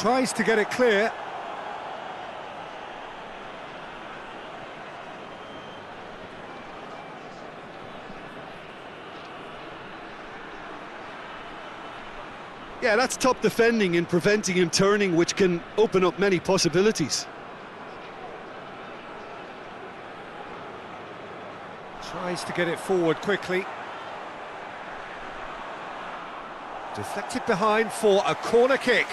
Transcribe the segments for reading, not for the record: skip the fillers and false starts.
Tries to get it clear. Yeah, that's top defending and preventing him turning, which can open up many possibilities. Tries to get it forward quickly. Deflected behind for a corner kick.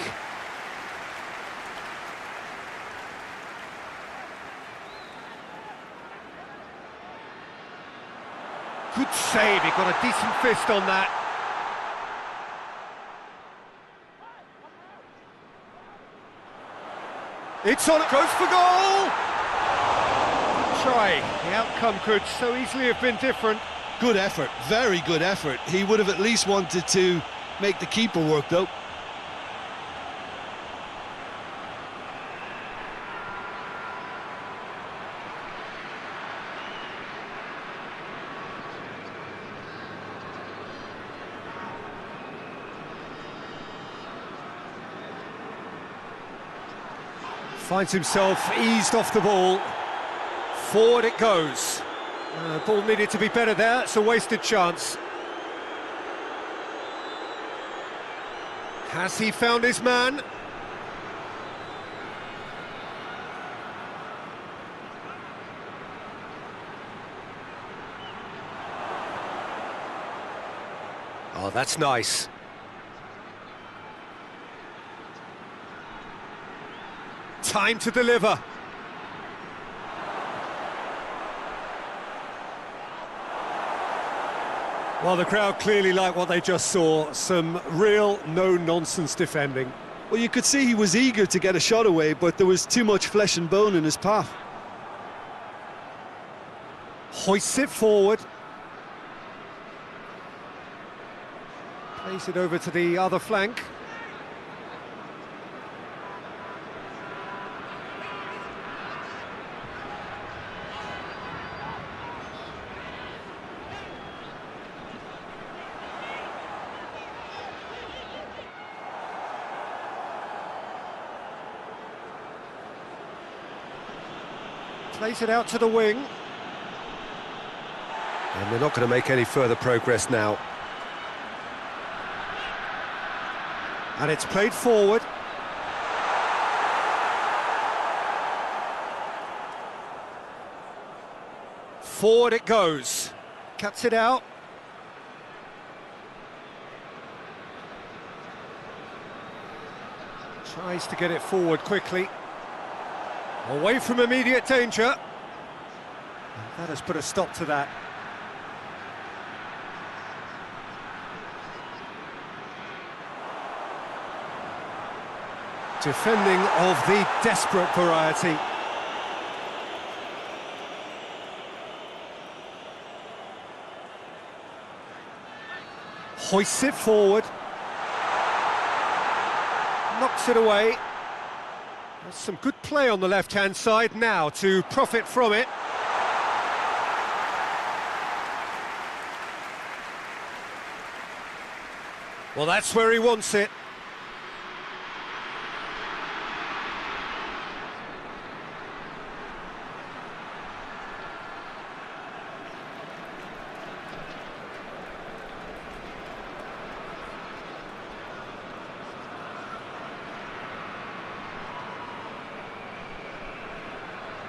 Good save, he got a decent fist on that. It's on, goes for goal! Good try, the outcome could so easily have been different. Good effort, very good effort. He would have at least wanted to make the keeper work, though. Finds himself eased off the ball. Forward it goes. Ball needed to be better there, it's a wasted chance. Has he found his man? Oh, that's nice. Time to deliver. Well, the crowd clearly like what they just saw. Some real no-nonsense defending. Well, you could see he was eager to get a shot away, but there was too much flesh and bone in his path. Hoists it forward. Plays it over to the other flank. Plays it out to the wing. And they're not going to make any further progress now. And it's played forward. Forward it goes. Cuts it out. Tries to get it forward quickly. Away from immediate danger. And that has put a stop to that. Defending of the desperate variety. Hoists it forward. Knocks it away. There's some good play on the left-hand side now to profit from it. Well, that's where he wants it.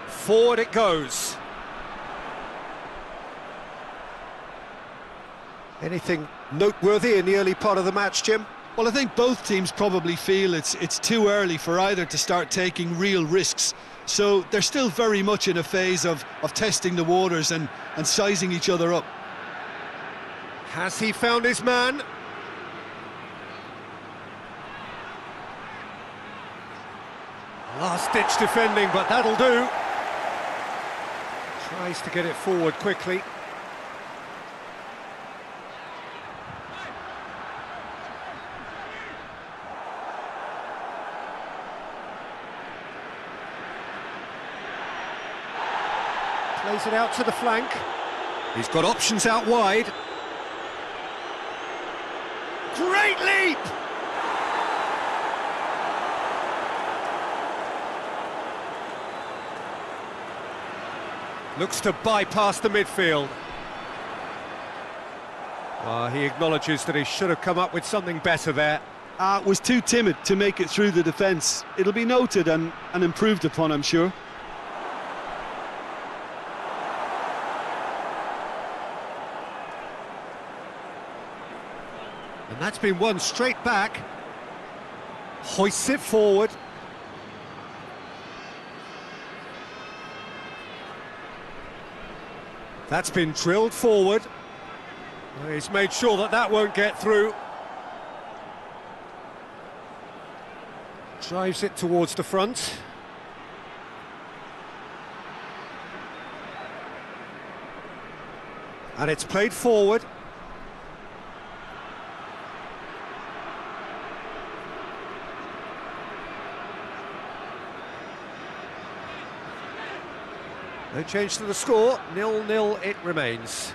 Forward it goes. Anything noteworthy in the early part of the match, Jim? Well, I think both teams probably feel it's too early for either to start taking real risks. So they're still very much in a phase of testing the waters and sizing each other up. Has he found his man? Last-ditch defending, but that'll do. Tries to get it forward quickly. Plays it out to the flank. He's got options out wide. Great leap! Looks to bypass the midfield. He acknowledges that he should have come up with something better there. Was too timid to make it through the defence. It'll be noted and improved upon, I'm sure. And that's been won straight back. Hoists it forward. That's been drilled forward. He's made sure that that won't get through. Drives it towards the front. And it's played forward. No change to the score, 0-0 it remains.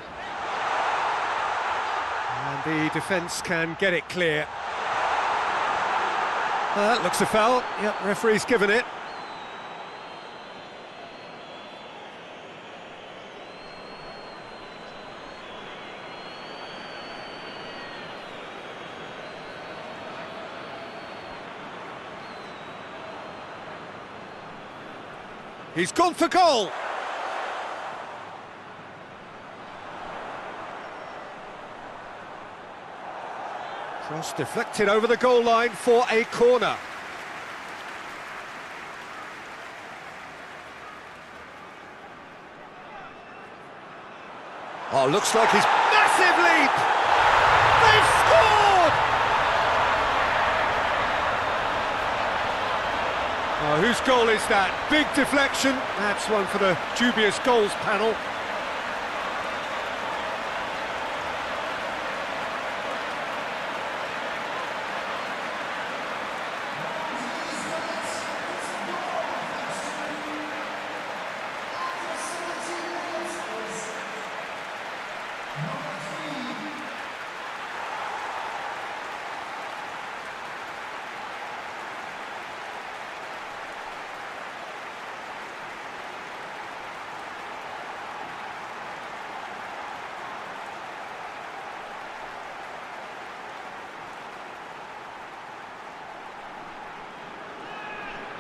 And the defence can get it clear. That looks a foul. Yep, referee's given it. He's gone for goal. Cross deflected over the goal line for a corner. Oh, looks like he's massive leap! They've scored! Oh, whose goal is that? Big deflection. That's one for the dubious goals panel.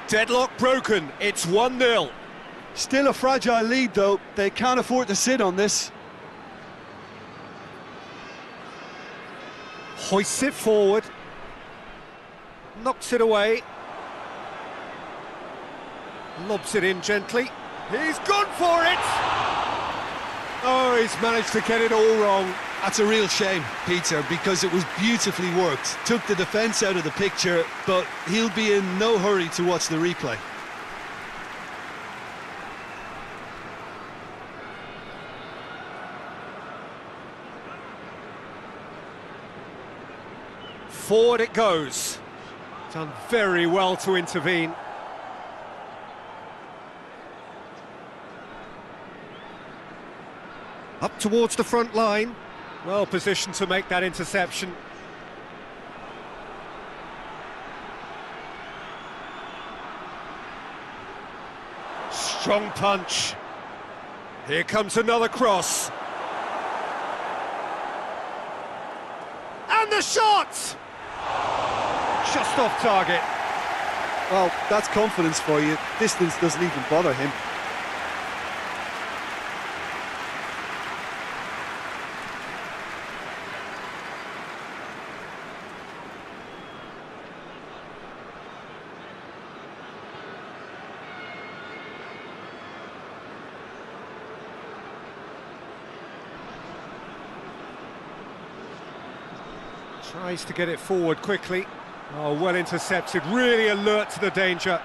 Deadlock broken, it's 1-0. Still a fragile lead though, they can't afford to sit on this. Hoists it forward. Knocks it away. Lobs it in gently. He's gone for it! Oh, he's managed to get it all wrong. That's a real shame, Peter, because it was beautifully worked. Took the defence out of the picture, but he'll be in no hurry to watch the replay. Forward it goes. Done very well to intervene. Up towards the front line. Well positioned to make that interception. Strong punch. Here comes another cross. And the shot! Just off target. Well, that's confidence for you. Distance doesn't even bother him. Tries to get it forward quickly. Oh, well intercepted, really alert to the danger.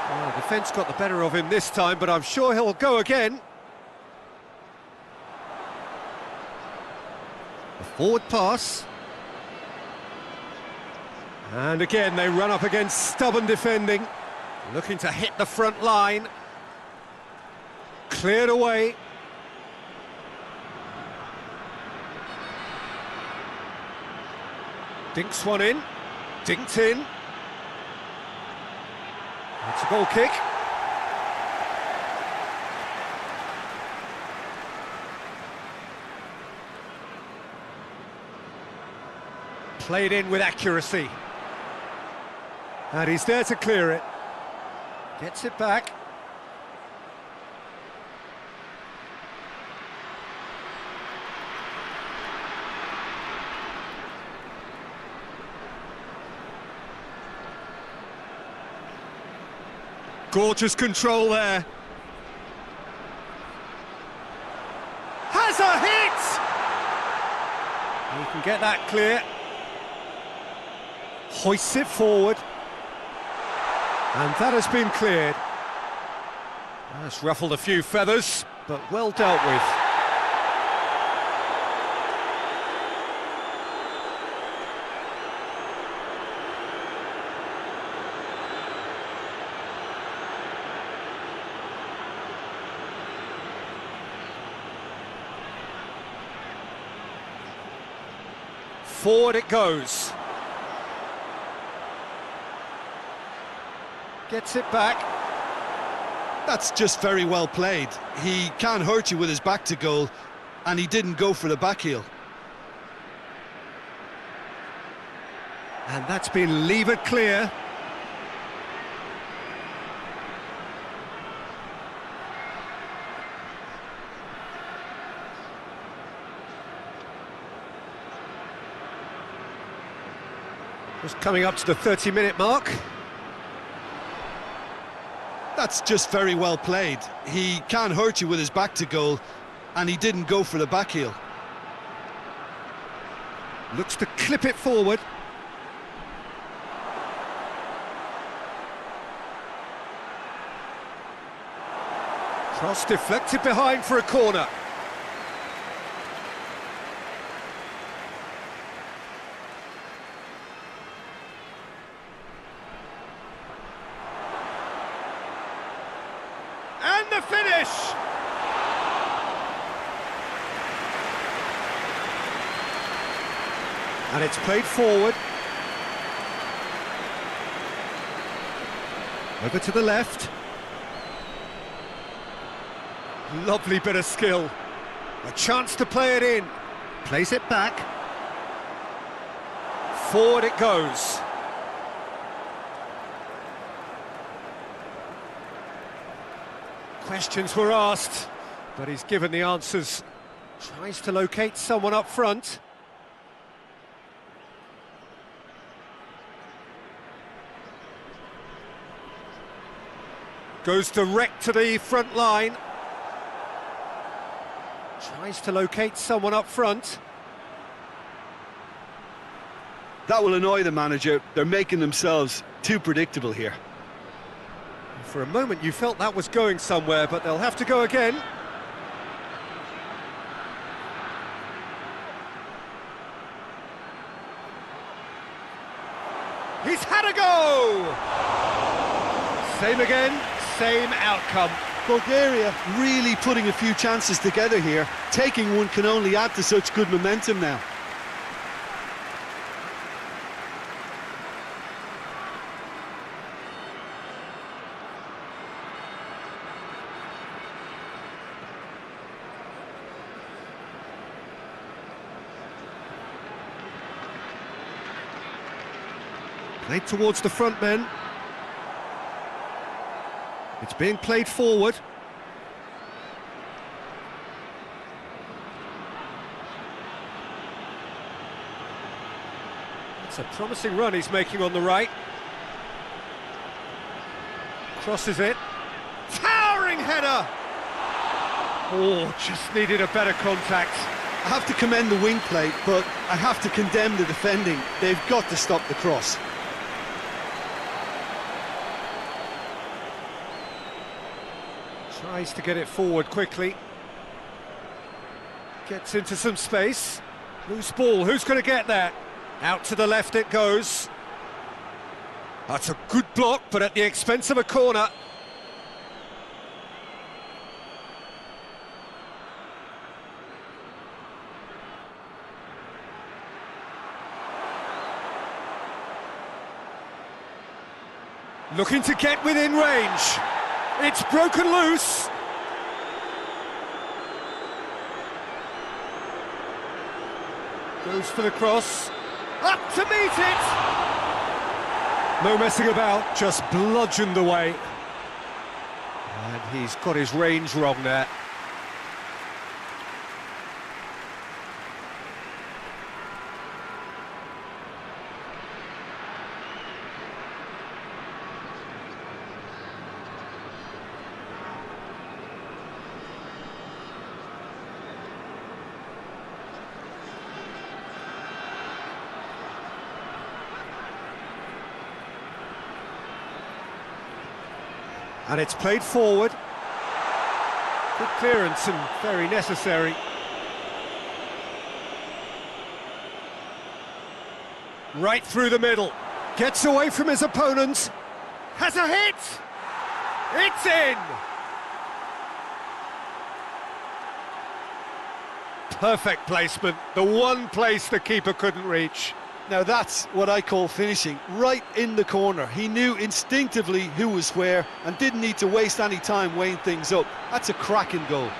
Well, the defence got the better of him this time, but I'm sure he'll go again. A forward pass. And again, they run up against stubborn defending, looking to hit the front line. Cleared away. Dinks one in, dinked in. It's a goal kick. Played in with accuracy. And he's there to clear it. Gets it back. Gorgeous control there. Has a hit! He can get that clear. Hoists it forward. And that has been cleared. That's ruffled a few feathers, but well dealt with. Forward it goes. Gets it back. That's just very well played. He can't hurt you with his back to goal, and he didn't go for the back heel. And that's been levered clear. Just coming up to the 30-minute mark. That's just very well played. He can't hurt you with his back to goal, and he didn't go for the back heel. Looks to clip it forward. Cross deflected behind for a corner. And the finish! And it's played forward. Over to the left. Lovely bit of skill. A chance to play it in. Plays it back. Forward it goes. Questions were asked, but he's given the answers. Tries to locate someone up front. Goes direct to the front line. Tries to locate someone up front. That will annoy the manager. They're making themselves too predictable here. For a moment you felt that was going somewhere, but they'll have to go again. He's had a go! Same again, same outcome. Bulgaria really putting a few chances together here. Taking one can only add to such good momentum now. Played towards the front men. It's being played forward. It's a promising run he's making on the right. Crosses it. Towering header! Oh, just needed a better contact. I have to commend the wing play, but I have to condemn the defending. They've got to stop the cross. Tries to get it forward quickly. Gets into some space. Loose ball, who's going to get that? Out to the left it goes. That's a good block, but at the expense of a corner. Looking to get within range. It's broken loose. Goes for the cross. Up to meet it! No messing about, just bludgeoned away. And he's got his range wrong there. And it's played forward. Good clearance and very necessary. Right through the middle. Gets away from his opponent. Has a hit! It's in! Perfect placement. The one place the keeper couldn't reach. Now that's what I call finishing, right in the corner. He knew instinctively who was where and didn't need to waste any time weighing things up. That's a cracking goal.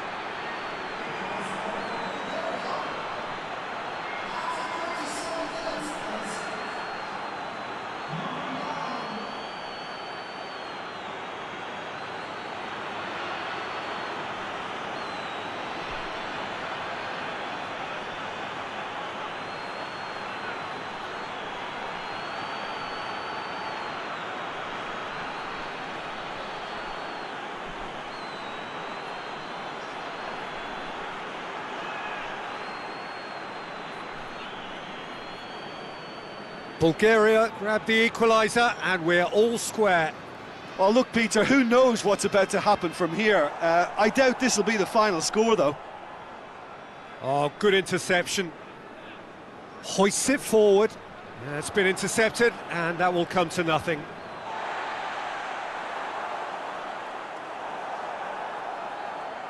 Bulgaria grab the equaliser and we're all square. Well, look, Peter, who knows what's about to happen from here? I doubt this will be the final score, though. Oh, good interception. Hoists it forward. Yeah, it's been intercepted and that will come to nothing.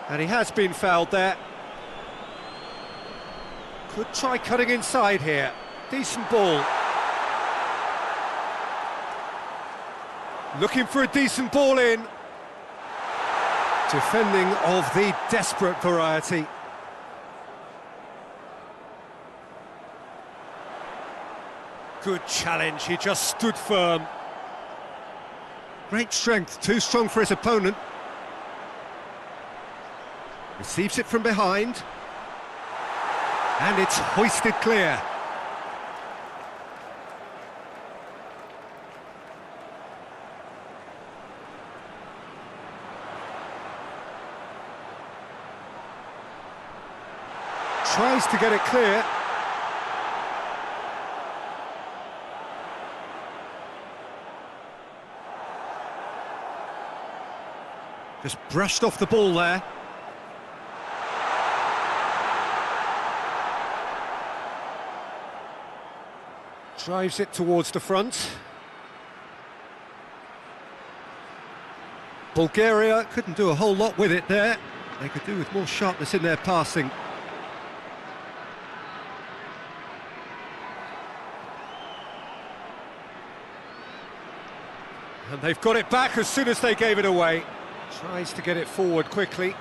And he has been fouled there. Could try cutting inside here. Decent ball. Looking for a decent ball in. Defending of the desperate variety. Good challenge, he just stood firm. Great strength, too strong for his opponent. Receives it from behind. And it's hoisted clear. Tries to get it clear. Just brushed off the ball there. Drives it towards the front. Bulgaria couldn't do a whole lot with it there. They could do with more sharpness in their passing. And they've got it back as soon as they gave it away. Tries to get it forward quickly.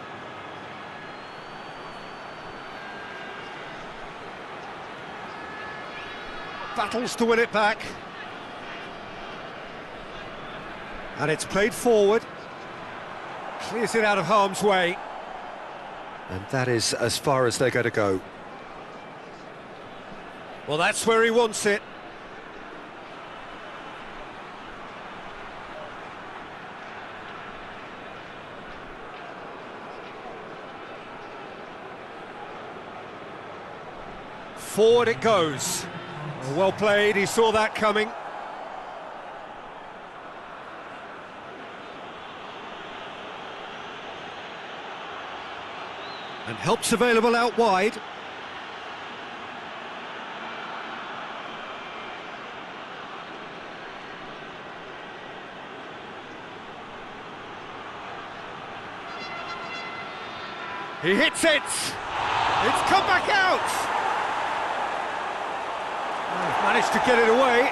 Battles to win it back. And it's played forward. Clears it out of harm's way. And that is as far as they're going to go. Well, that's where he wants it. Forward it goes. Well played, he saw that coming. And help's available out wide. He hits it! It's come back out! Managed to get it away.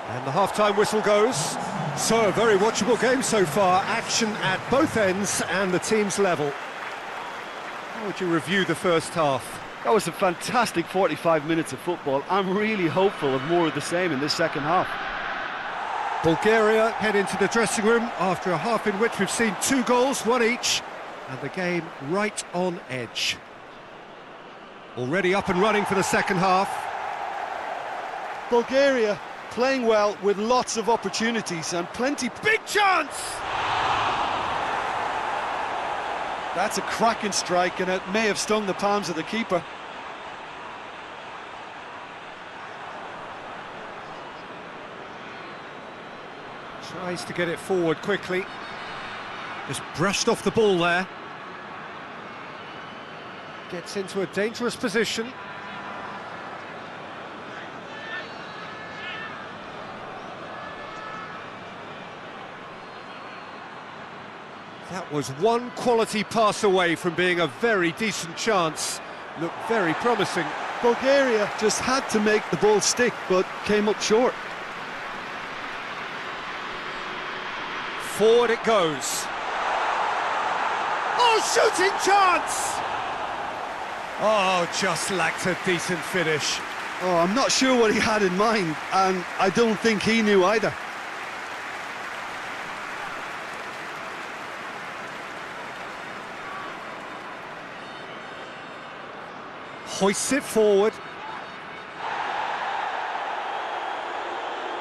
And the half-time whistle goes. So, a very watchable game so far. Action at both ends and the teams level. How would you review the first half? That was a fantastic 45 minutes of football. I'm really hopeful of more of the same in this second half. Bulgaria head into the dressing room after a half in which we've seen 2 goals, 1 each, and the game right on edge. Already up and running for the second half. Bulgaria playing well with lots of opportunities and plenty. Big chance! That's a cracking strike, and it may have stung the palms of the keeper. Tries to get it forward quickly. Just brushed off the ball there. Gets into a dangerous position. That was one quality pass away from being a very decent chance. Looked very promising. Bulgaria just had to make the ball stick, but came up short. Forward it goes. Oh, shooting chance! Oh, just lacked a decent finish. Oh, I'm not sure what he had in mind, and I don't think he knew either. Hoists it forward.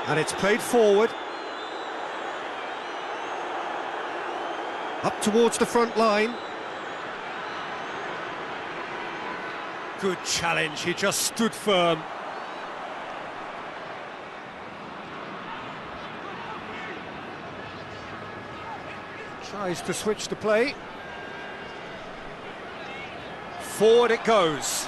And it's played forward. Up towards the front line. Good challenge, he just stood firm. Tries to switch the play. Forward it goes.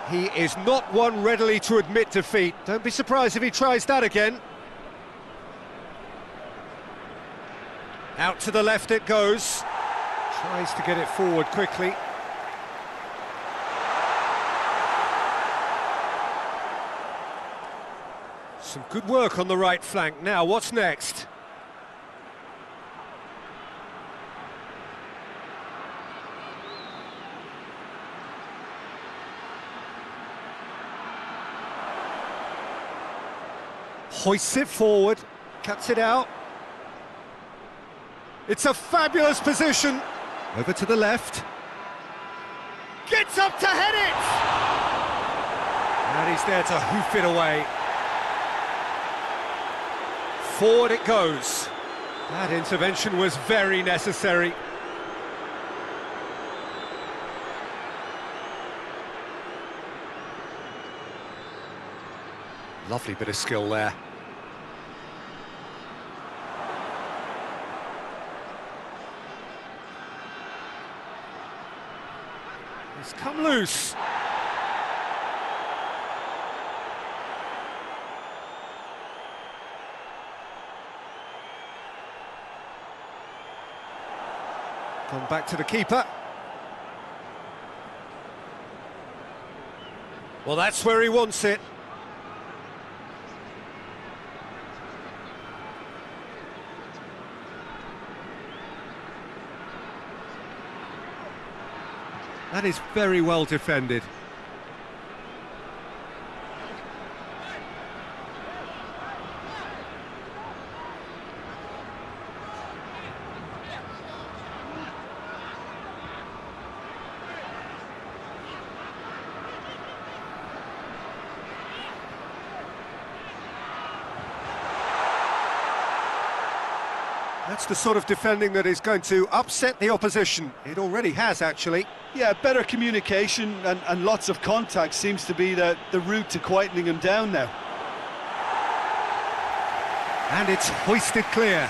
He is not one readily to admit defeat. Don't be surprised if he tries that again. Out to the left it goes. Tries to get it forward quickly. Some good work on the right flank. Now, what's next? Hoists it forward, cuts it out. It's a fabulous position. Over to the left. Gets up to head it! And he's there to hoof it away. Forward it goes. That intervention was very necessary. Lovely bit of skill there. It's come loose. Gone back to the keeper. Well, that's where he wants it. That is very well defended. That's the sort of defending that is going to upset the opposition. It already has, actually. Yeah, better communication and lots of contact seems to be the route to quietening him down now. And it's hoisted clear.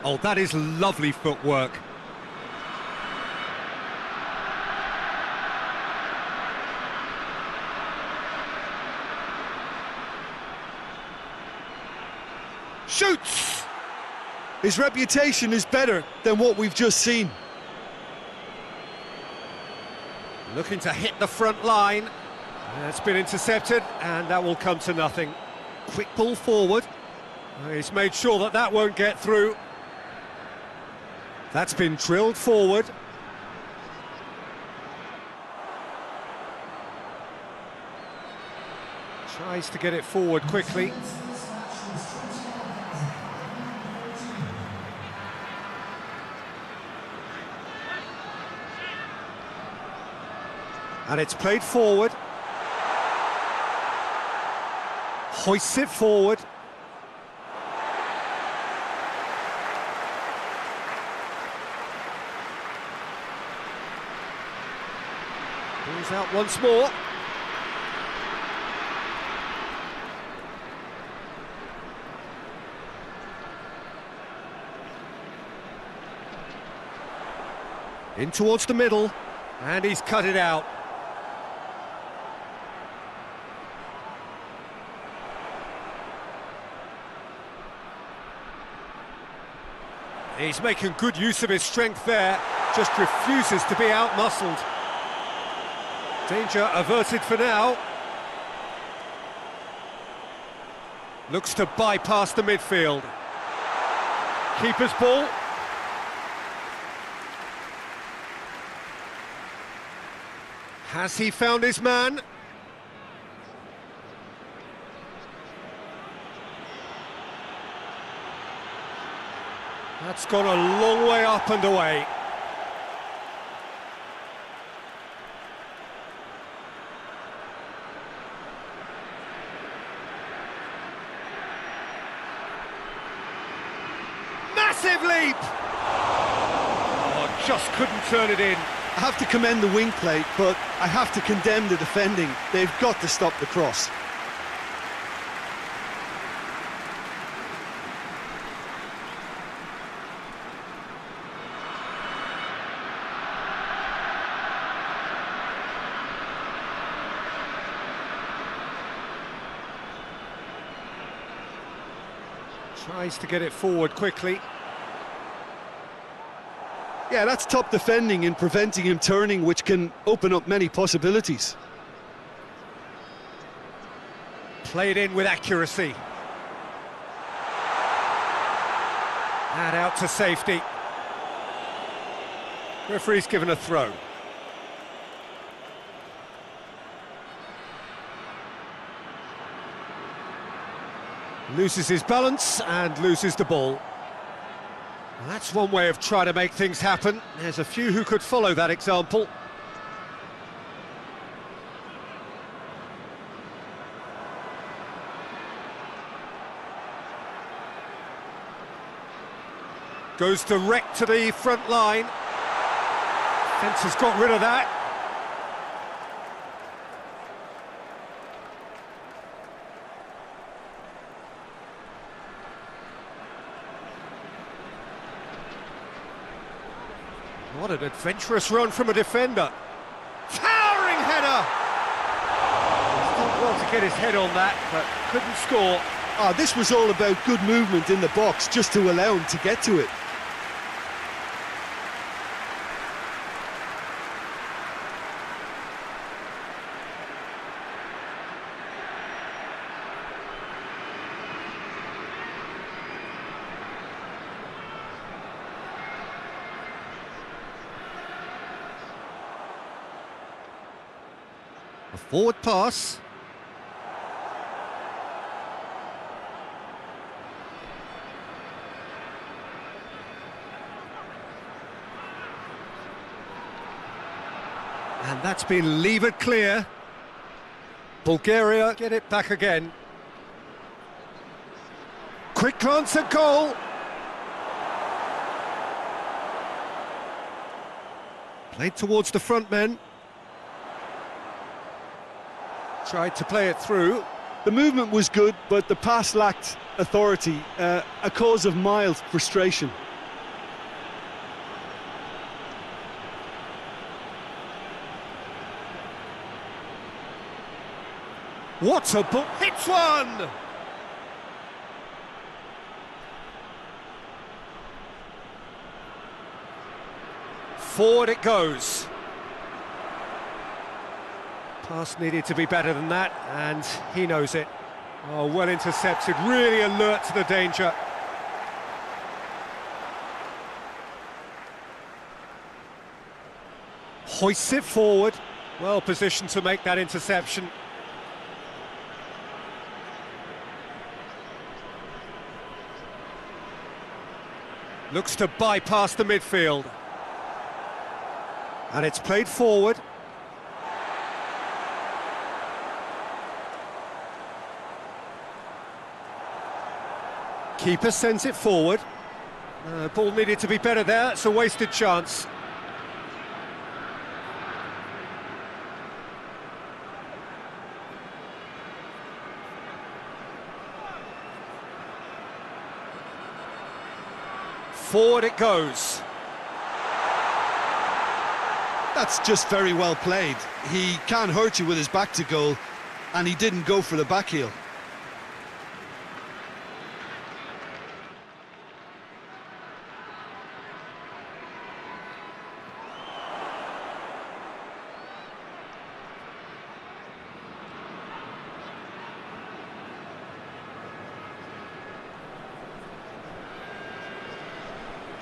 Oh, that is lovely footwork. Shoots! His reputation is better than what we've just seen. Looking to hit the front line. That's been intercepted, and that will come to nothing. Quick ball forward. He's made sure that that won't get through. That's been drilled forward. Tries to get it forward quickly. And it's played forward. Hoists it forward. Ball's out once more. In towards the middle, and he's cut it out. He's making good use of his strength there, just refuses to be out-muscled. Danger averted for now. Looks to bypass the midfield. Keeper's ball. Has he found his man? That's gone a long way up and away. Massive leap! Oh, just couldn't turn it in. I have to commend the wing play, but I have to condemn the defending. They've got to stop the cross. Tries to get it forward quickly. Yeah, that's top defending and preventing him turning, which can open up many possibilities. Played in with accuracy. And out to safety. Referee's given a throw. Loses his balance and loses the ball. That's one way of trying to make things happen. There's a few who could follow that example. Goes direct to the front line. Fence has got rid of that. What an adventurous run from a defender. Towering header! He's done well to get his head on that, but couldn't score. Ah, this was all about good movement in the box just to allow him to get to it. A forward pass. And that's been levered clear. Bulgaria get it back again. Quick glance at goal. Played towards the front men. Tried to play it through. The movement was good, but the pass lacked authority, a cause of mild frustration. What a ball! Hits one! Forward it goes. Pass needed to be better than that, and he knows it. Oh, well intercepted, really alert to the danger. Hoists it forward, well positioned to make that interception. Looks to bypass the midfield. And it's played forward. Keeper sends it forward. Ball needed to be better there, it's a wasted chance. Forward it goes. That's just very well played. He can't hurt you with his back to goal, and he didn't go for the back heel.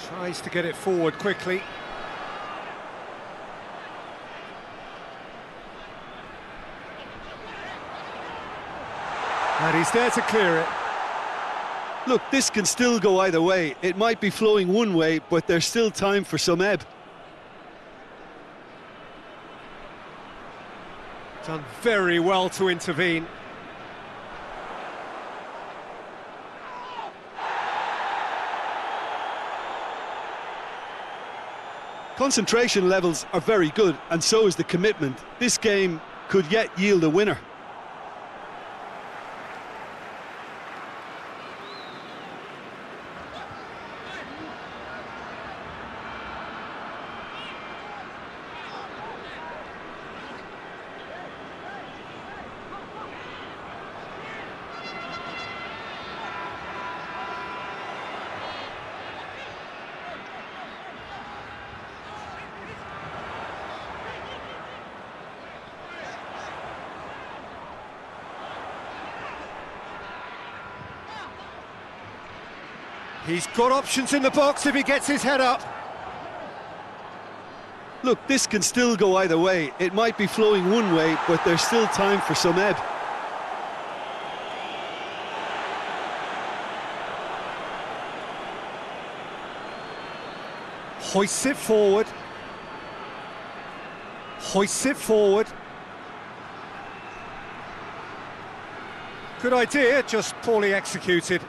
Tries to get it forward quickly. And he's there to clear it. Look, this can still go either way. It might be flowing one way, but there's still time for some ebb. Done very well to intervene. Concentration levels are very good, and so is the commitment. This game could yet yield a winner. He's got options in the box if he gets his head up. Look, this can still go either way. It might be flowing one way, but there's still time for some ebb. Hoists it forward. Hoists it forward. Good idea, just poorly executed.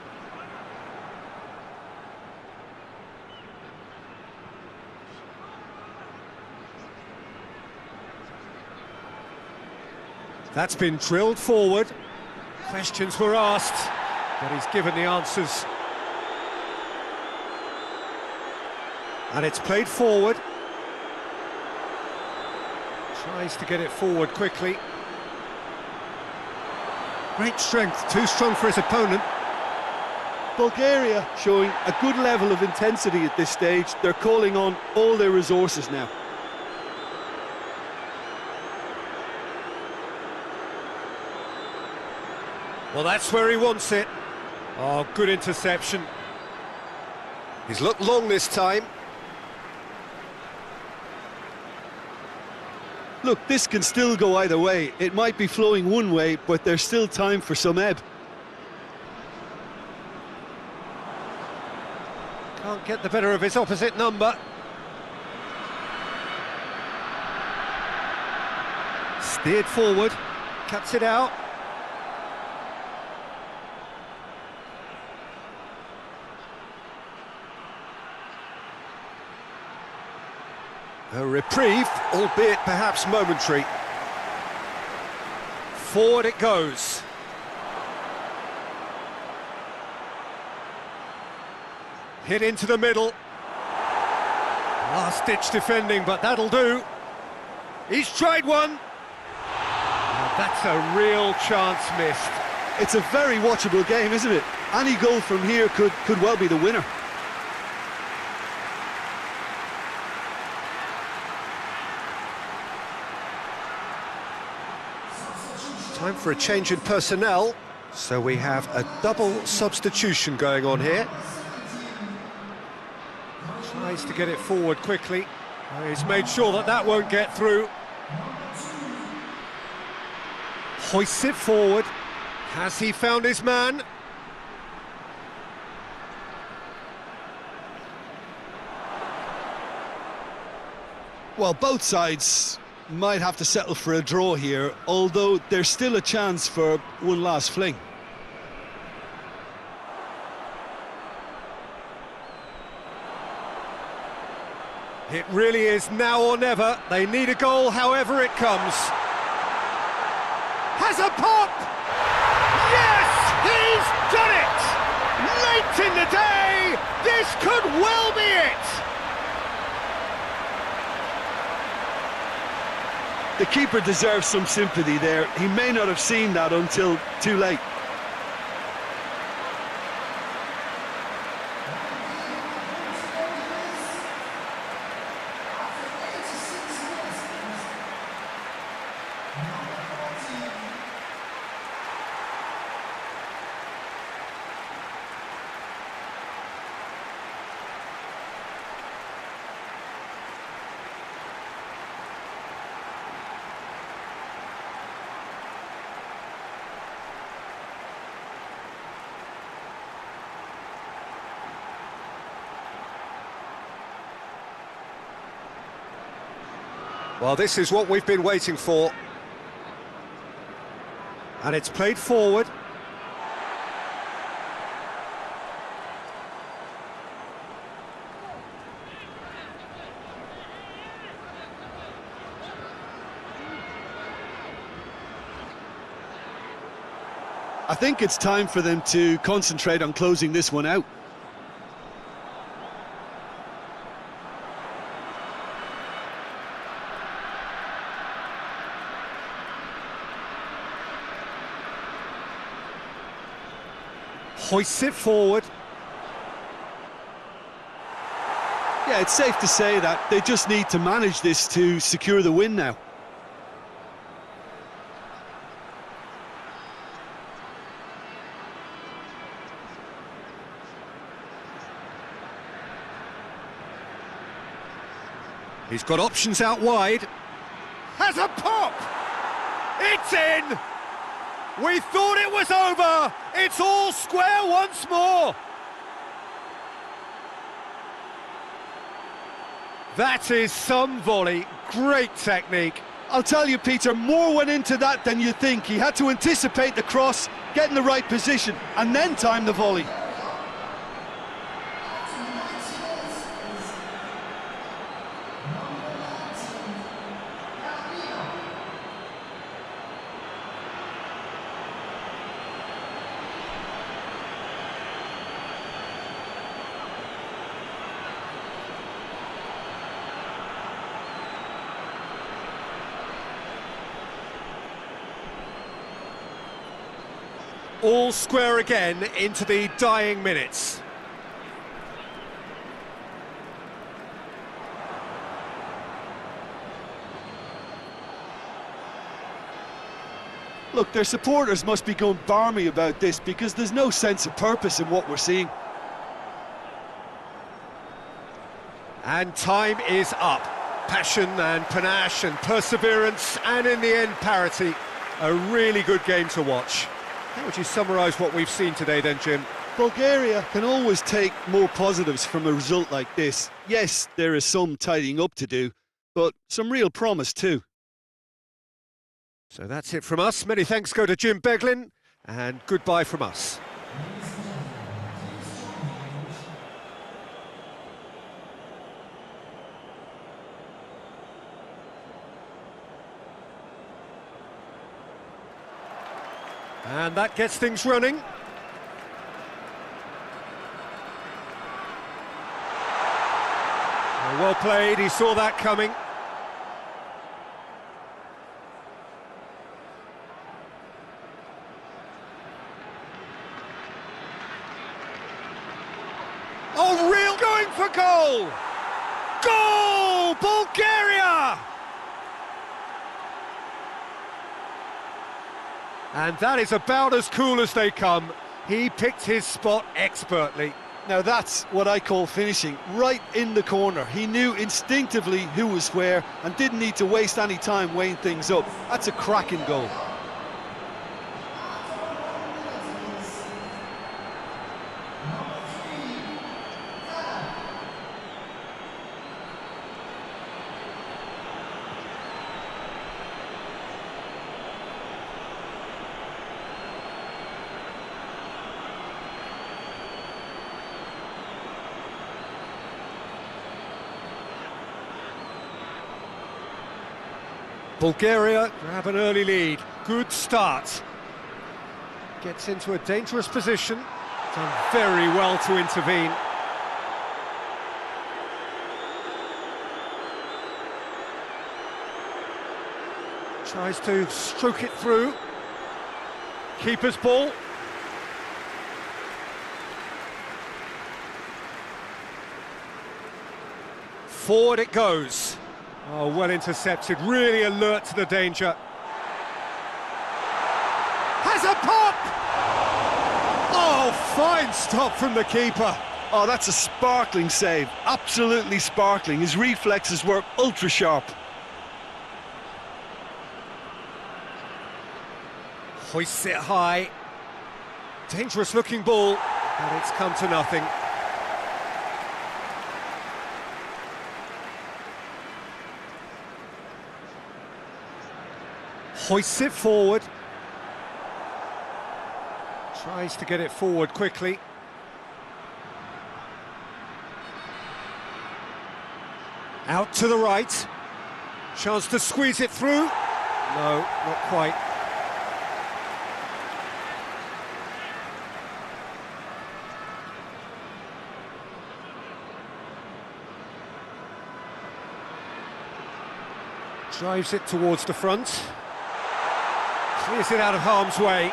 That's been drilled forward. Questions were asked, but he's given the answers. And it's played forward. Tries to get it forward quickly. Great strength, too strong for his opponent. Bulgaria showing a good level of intensity at this stage. They're calling on all their resources now. Well, that's where he wants it. Oh, good interception. He's looked long this time. Look, this can still go either way. It might be flowing one way, but there's still time for some ebb. Can't get the better of his opposite number. Steered forward, cuts it out. A reprieve, albeit perhaps momentary. Forward it goes. Hit into the middle. Last-ditch defending, but that'll do. He's tried one. Now that's a real chance missed. It's a very watchable game, isn't it? Any goal from here could well be the winner. Time for a change in personnel. So we have a double substitution going on here. Tries to get it forward quickly. He's made sure that that won't get through. Hoists it forward. Has he found his man? Well, both sides might have to settle for a draw here, although there's still a chance for one last fling. It really is now or never. They need a goal however it comes. Has a pop! Yes, he's done it! Late in the day, this could well be it! The keeper deserves some sympathy there. He may not have seen that until too late. Well, this is what we've been waiting for. And it's played forward. I think it's time for them to concentrate on closing this one out. Hoists it forward. Yeah, it's safe to say that they just need to manage this to secure the win now. He's got options out wide. Has a pop! It's in! We thought it was over! It's all square once more! That is some volley. Great technique. I'll tell you, Peter, more went into that than you think. He had to anticipate the cross, get in the right position, and then time the volley. All square again into the dying minutes. Look, their supporters must be going barmy about this because there's no sense of purpose in what we're seeing. And time is up. Passion and panache and perseverance, and in the end, parity. A really good game to watch. How would you summarise what we've seen today then, Jim? Bulgaria can always take more positives from a result like this. Yes, there is some tidying up to do, but some real promise too. So that's it from us. Many thanks go to Jim Beglin, and goodbye from us. And that gets things running. Well played, he saw that coming. Oh, real going for goal! Goal! Bulgaria! And that is about as cool as they come. He picked his spot expertly. Now that's what I call finishing, right in the corner. He knew instinctively who was where and didn't need to waste any time weighing things up. That's a cracking goal. Bulgaria grab an early lead. Good start. Gets into a dangerous position. Done very well to intervene. Tries to stroke it through. Keeper's ball. Forward it goes. Oh, well intercepted, really alert to the danger. Has a pop! Oh, fine stop from the keeper. Oh, that's a sparkling save, absolutely sparkling. His reflexes were ultra sharp. Hoists it high. Dangerous looking ball, but it's come to nothing. Hoists it forward. Tries to get it forward quickly. Out to the right. Chance to squeeze it through. No, not quite. Drives it towards the front. Clears it out of harm's way.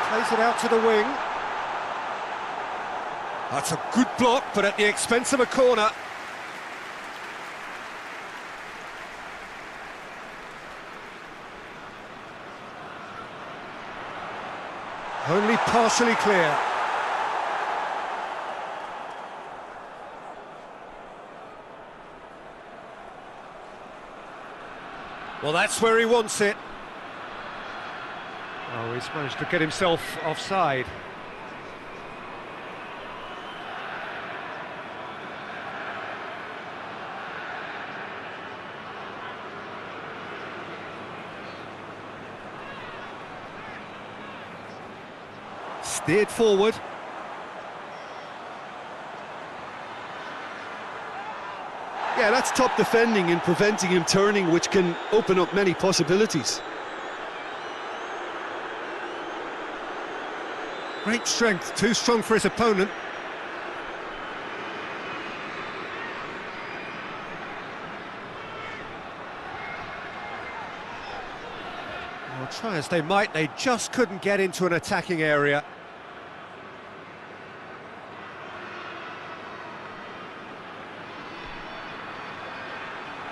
Plays it out to the wing. That's a good block, but at the expense of a corner. Only partially clear. Well, that's where he wants it. Oh, he's managed to get himself offside. Steered forward. Yeah, that's top defending and preventing him turning, which can open up many possibilities. Great strength, too strong for his opponent. Well, try as they might, they just couldn't get into an attacking area.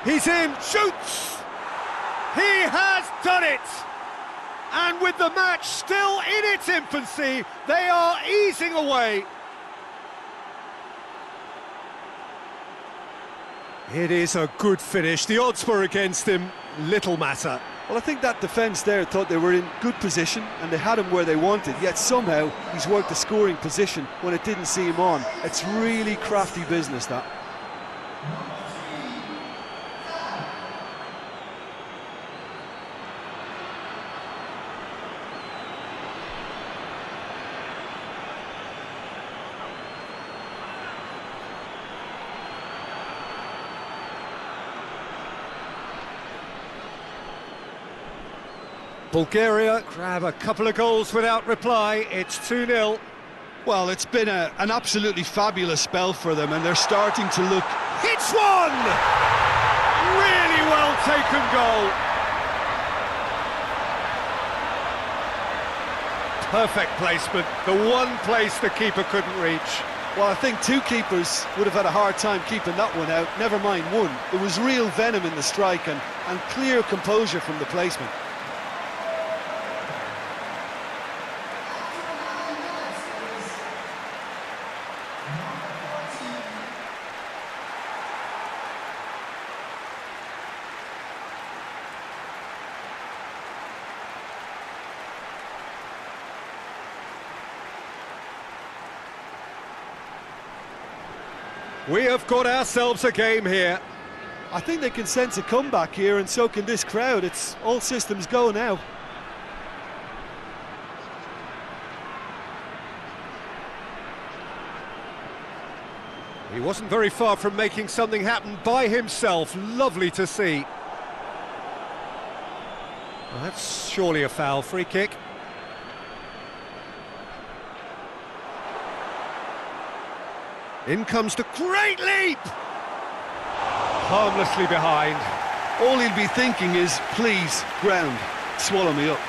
He's in, shoots! He has done it! And with the match still in its infancy, they are easing away. It is a good finish. The odds were against him, little matter. Well, I think that defence there thought they were in good position and they had him where they wanted, yet somehow he's worked the scoring position when it didn't see him on. It's really crafty business, that. Bulgaria grab a couple of goals without reply. It's 2-0. Well, it's been an absolutely fabulous spell for them, and they're starting to look... Hits one! Really well taken goal. Perfect placement. The one place the keeper couldn't reach. Well, I think two keepers would have had a hard time keeping that one out, never mind one. It was real venom in the strike and clear composure from the placement. We have got ourselves a game here. I think they can sense a comeback here, and so can this crowd. It's all systems go now. He wasn't very far from making something happen by himself. Lovely to see. Well, that's surely a foul. Free kick. In comes the great leap! Harmlessly behind. All he'll be thinking is, please, ground, swallow me up.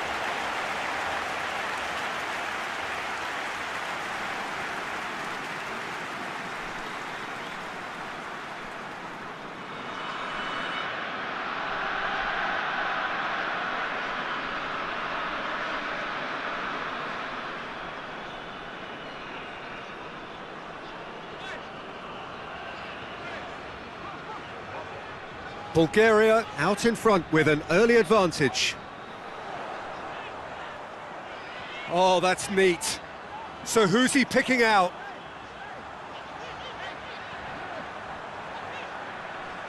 Bulgaria out in front with an early advantage. Oh, that's neat. So who's he picking out?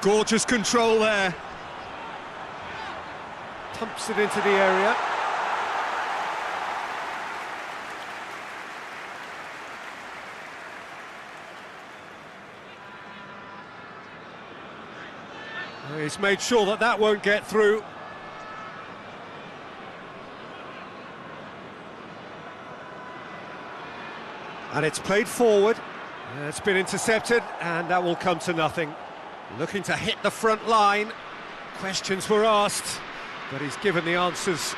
Gorgeous control there. Pumps it into the area. He's made sure that that won't get through. And it's played forward. It's been intercepted, and that will come to nothing. Looking to hit the front line. Questions were asked, but he's given the answers.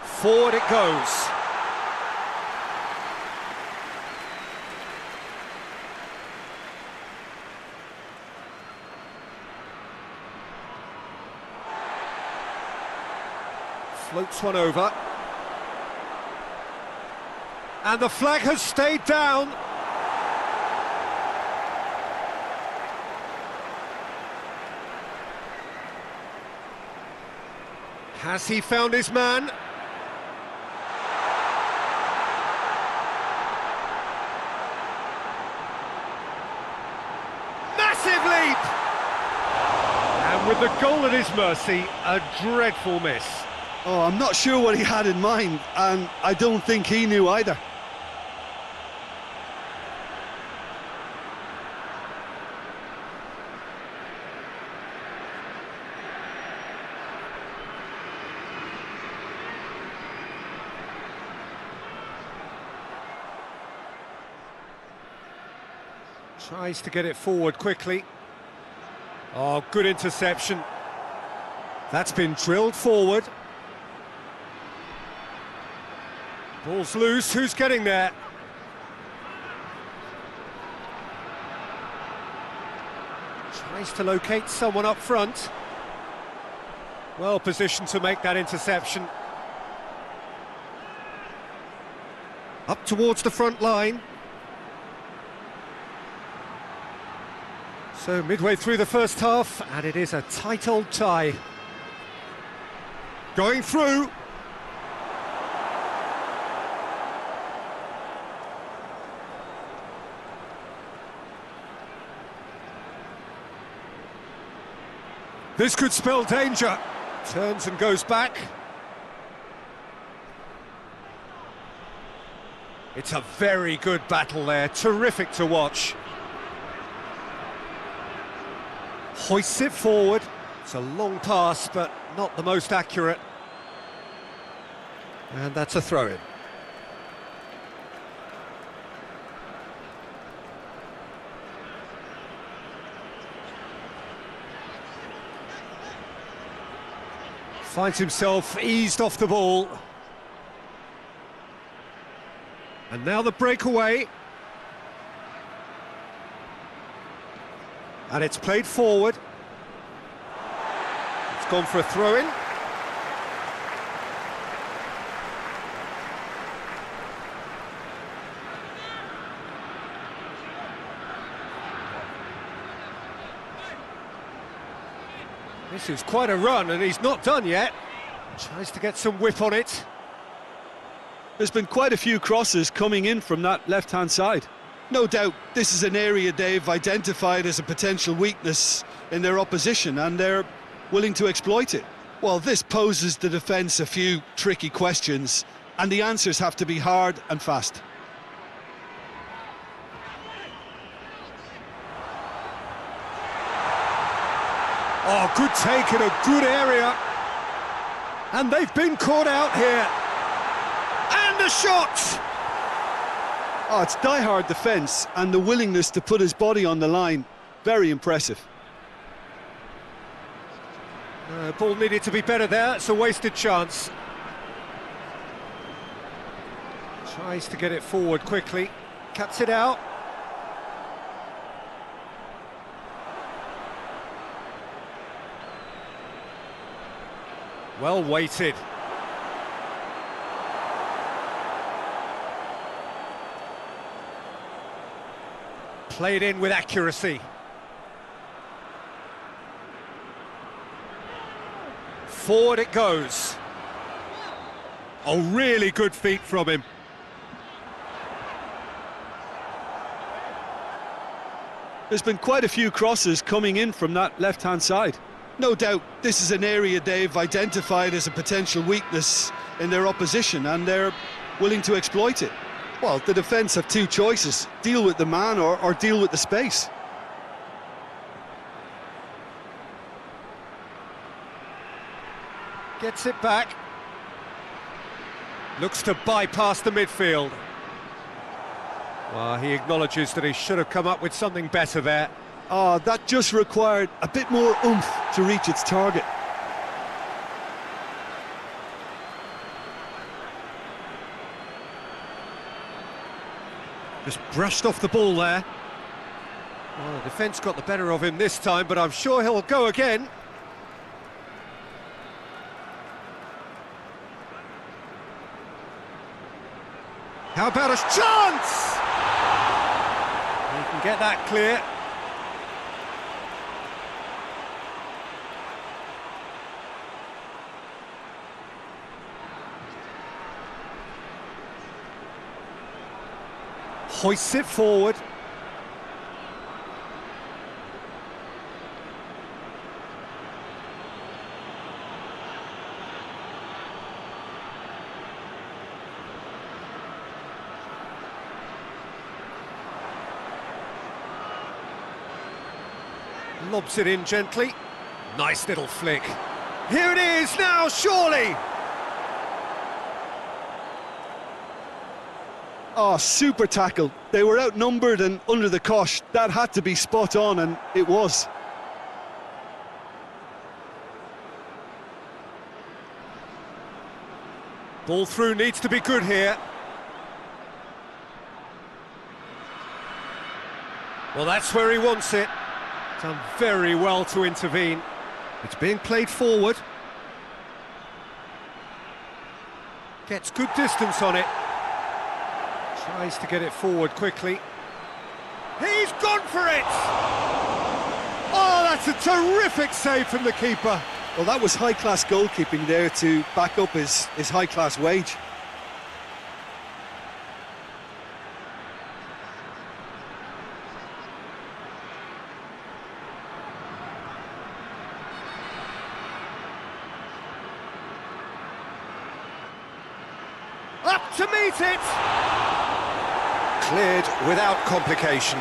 Forward it goes. Floats one over. And the flag has stayed down. Has he found his man? Massive leap! And with the goal at his mercy, a dreadful miss. Oh, I'm not sure what he had in mind, and I don't think he knew either. Tries to get it forward quickly. Oh, good interception. That's been drilled forward. Ball's loose, who's getting there? Tries to locate someone up front. Well positioned to make that interception. Up towards the front line. So midway through the first half, and it is a tight old tie. Going through. This could spell danger. Turns and goes back. It's a very good battle there, terrific to watch. Hoists it forward. It's a long pass, but not the most accurate. And that's a throw-in. Finds himself eased off the ball. And now the breakaway. And it's played forward. It's gone for a throw-in. This is quite a run, and he's not done yet. Tries to get some whip on it. There's been quite a few crosses coming in from that left-hand side. No doubt this is an area they've identified as a potential weakness in their opposition, and they're willing to exploit it. Well, this poses the defence a few tricky questions, and the answers have to be hard and fast. Oh, good take in a good area. And they've been caught out here. And the shot! Oh, it's die-hard defence, and the willingness to put his body on the line. Very impressive. Ball needed to be better there. It's a wasted chance. Tries to get it forward quickly. Cuts it out. Well weighted. Played in with accuracy. Forward it goes. Oh, really good feet from him. There's been quite a few crosses coming in from that left-hand side. No doubt this is an area they've identified as a potential weakness in their opposition, and they're willing to exploit it. Well, the defence have two choices: deal with the man or deal with the space. Gets it back. Looks to bypass the midfield. Well, he acknowledges that he should have come up with something better there. Oh, that just required a bit more oomph to reach its target. Just brushed off the ball there. Well, the defence got the better of him this time, but I'm sure he'll go again. How about a chance? He can get that clear. Hoists it forward. Lobs it in gently. Nice little flick. Here it is now, surely! Oh, super tackle. They were outnumbered and under the cosh. That had to be spot on, and it was. Ball through needs to be good here. Well, that's where he wants it. Done very well to intervene. It's being played forward. Gets good distance on it. Tries to get it forward quickly. He's gone for it! Oh, that's a terrific save from the keeper. Well, that was high-class goalkeeping there to back up his high-class wage. Up to meet it! Cleared without complication.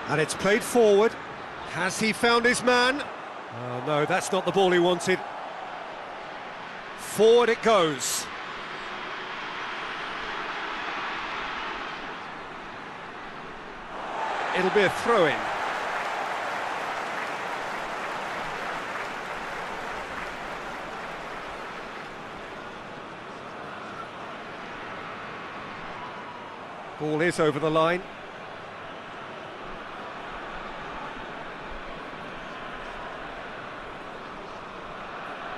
And it's played forward. Has he found his man? Oh no, that's not the ball he wanted. Forward it goes. It'll be a throw-in. Ball is over the line.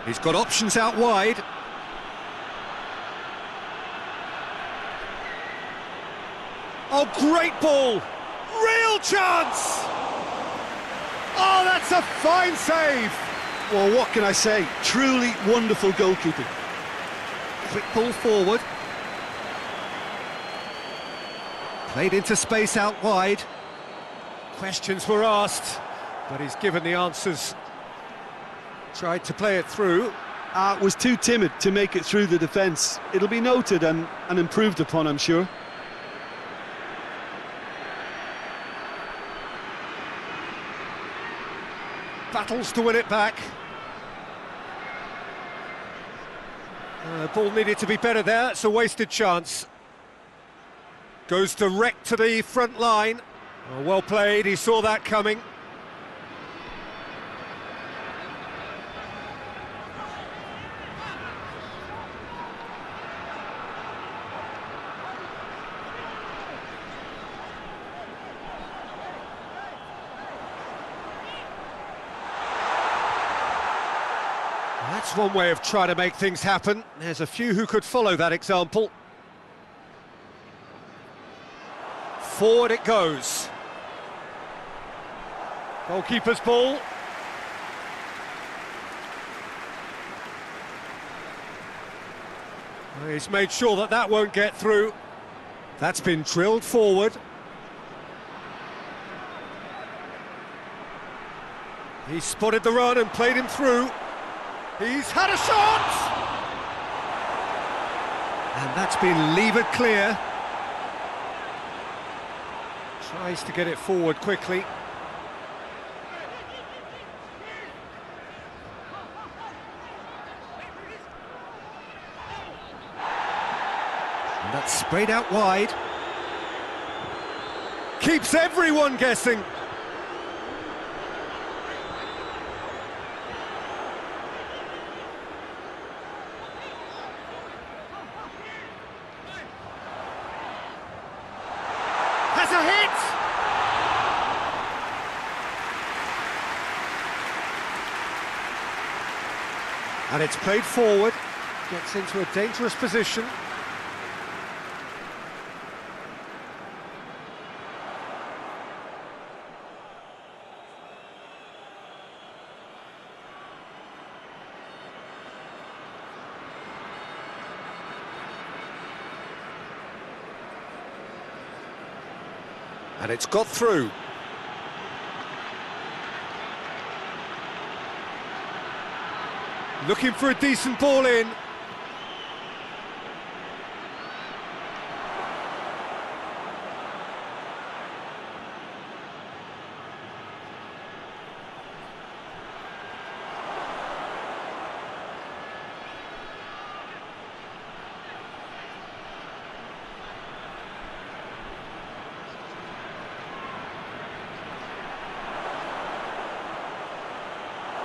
He's got options out wide. Oh, great ball! Real chance! Oh, that's a fine save! Well, what can I say? Truly wonderful goalkeeping. Quick ball forward. Played into space out wide. Questions were asked, but he's given the answers. Tried to play it through. Was too timid to make it through the defence. It'll be noted and improved upon, I'm sure. Battles to win it back. Ball needed to be better there. It's a wasted chance. Goes direct to the front line. Oh, well played, he saw that coming. That's one way of trying to make things happen. There's a few who could follow that example. Forward it goes. Goalkeeper's ball. He's made sure that that won't get through. That's been drilled forward. He spotted the run and played him through. He's had a shot! And that's been levered clear. Tries to get it forward quickly. And that's sprayed out wide. Keeps everyone guessing. Has a hit! And it's played forward, gets into a dangerous position. And it's got through. Looking for a decent ball in.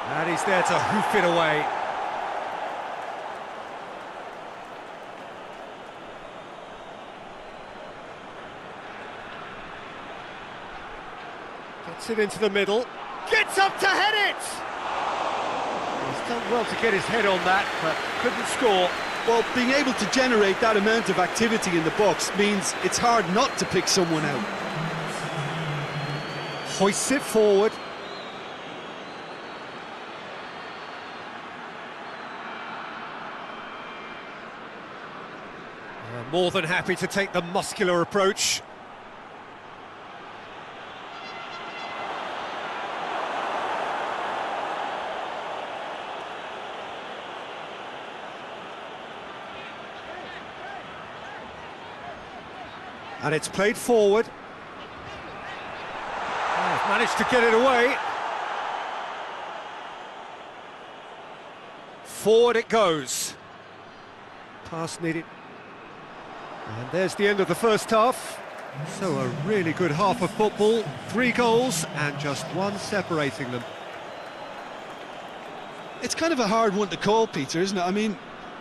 And he's there to hoof it away. Gets it into the middle. Gets up to head it! He's done well to get his head on that, but couldn't score. Well, being able to generate that amount of activity in the box means it's hard not to pick someone out. Hoists it forward. More than happy to take the muscular approach. And it's played forward. Oh, managed to get it away. Forward it goes. Pass needed. And there's the end of the first half. So a really good half of football. 3 goals and just one separating them. It's kind of a hard one to call, Peter, isn't it? I mean,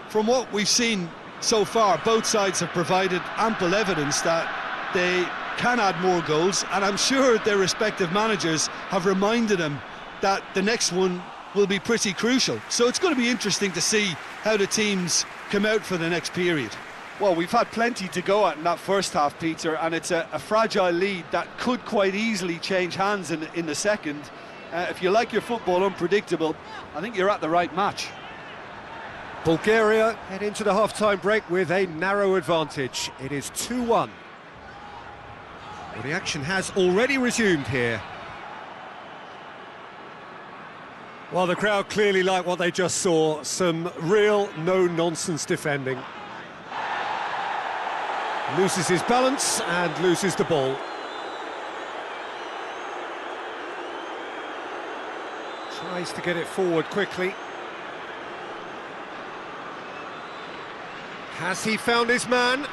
from what we've seen so far, both sides have provided ample evidence that they can add more goals, and I'm sure their respective managers have reminded them that the next one will be pretty crucial. So it's going to be interesting to see how the teams come out for the next period. Well, we've had plenty to go at in that first half, Peter, and it's a fragile lead that could quite easily change hands in the second. If you like your football unpredictable, I think you're at the right match. Bulgaria head into the half-time break with a narrow advantage. It is 2-1. Well, the action has already resumed here. Well, the crowd clearly like what they just saw. Some real no-nonsense defending. Loses his balance and loses the ball. Tries to get it forward quickly. Has he found his man?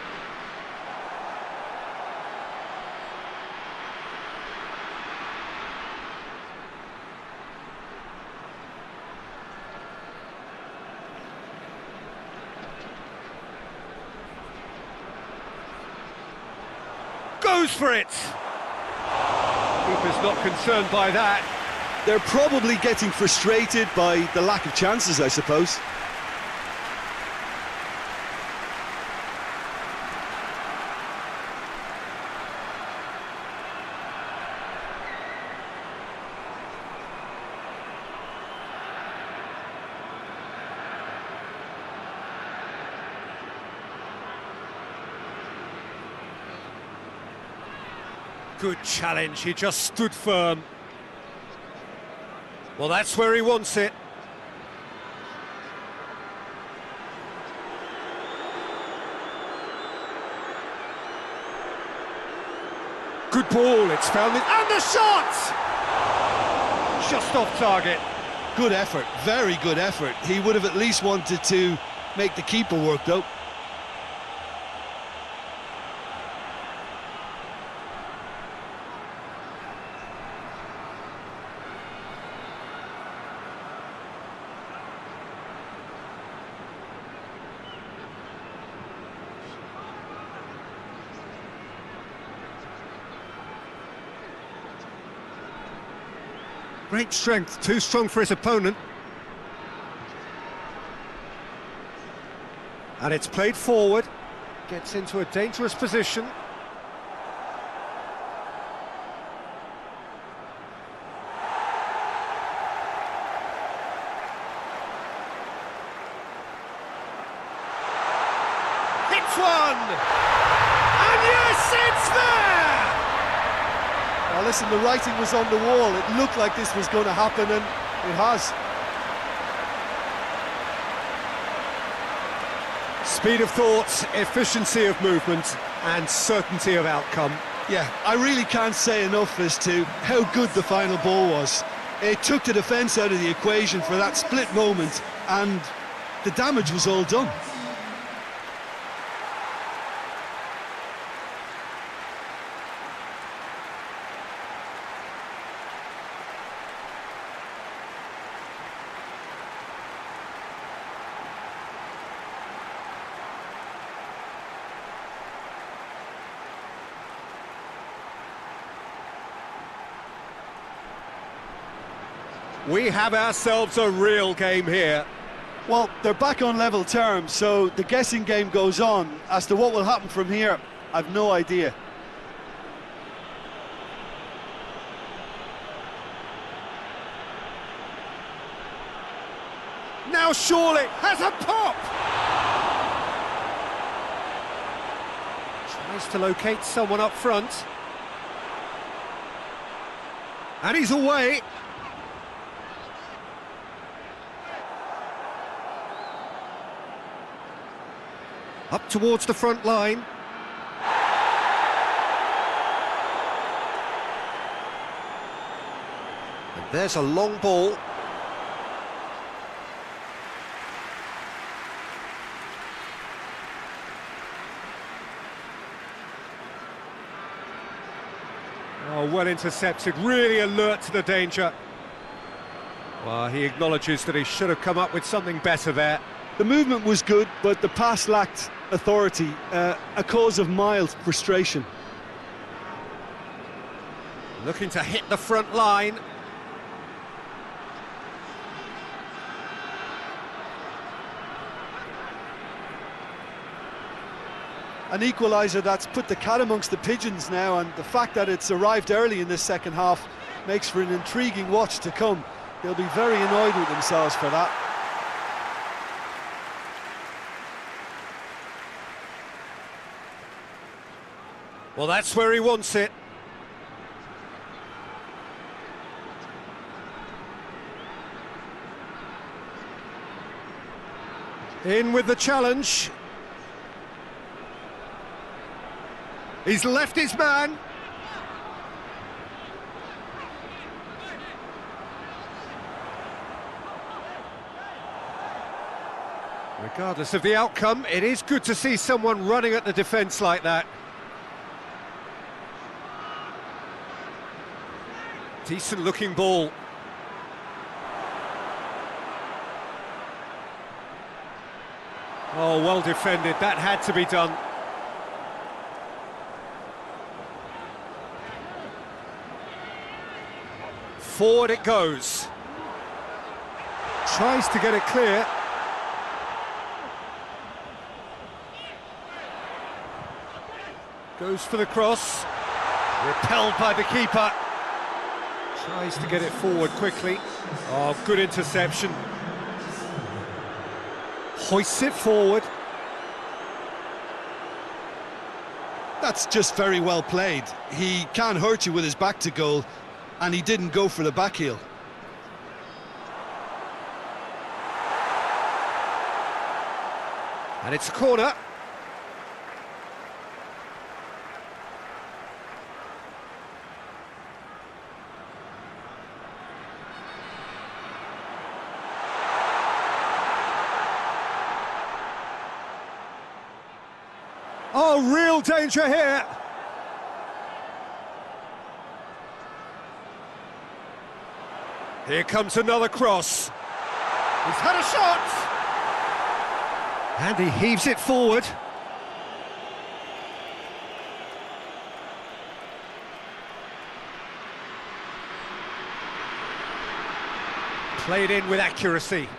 Goes for it! Keeper's not concerned by that. They're probably getting frustrated by the lack of chances, I suppose. Good challenge, he just stood firm. Well, that's where he wants it. Good ball, it's found it, and the shot! Just off target. Good effort, very good effort. He would have at least wanted to make the keeper work, though. Great strength, too strong for his opponent. And it's played forward. Gets into a dangerous position. Hits one! And yes, it's there! Well, listen, the writing was on the wall. It looked like this was going to happen, and it has. Speed of thought, efficiency of movement, and certainty of outcome. Yeah, I really can't say enough as to how good the final ball was. It took the defence out of the equation for that split moment, and the damage was all done. We have ourselves a real game here. Well, they're back on level terms, so the guessing game goes on. As to what will happen from here, I've no idea. Now surely has a pop! Tries to locate someone up front. And he's away. Up towards the front line. And there's a long ball. Oh, well intercepted, really alert to the danger. Well, he acknowledges that he should have come up with something better there. The movement was good, but the pass lacked authority, a cause of mild frustration. Looking to hit the front line. An equaliser that's put the cat amongst the pigeons now, and the fact that it's arrived early in this second half makes for an intriguing watch to come. They'll be very annoyed with themselves for that. Well, that's where he wants it. In with the challenge. He's left his man. Regardless of the outcome, it is good to see someone running at the defence like that. Decent looking ball. Oh, well defended, that had to be done. Forward it goes. Tries to get it clear. Goes for the cross. Repelled by the keeper. Tries to get it forward quickly. Oh, good interception. Hoists it forward. That's just very well played. He can't hurt you with his back to goal, and he didn't go for the back heel. And it's a corner. Oh, real danger here. Here comes another cross. He's had a shot. And he heaves it forward. Played in with accuracy.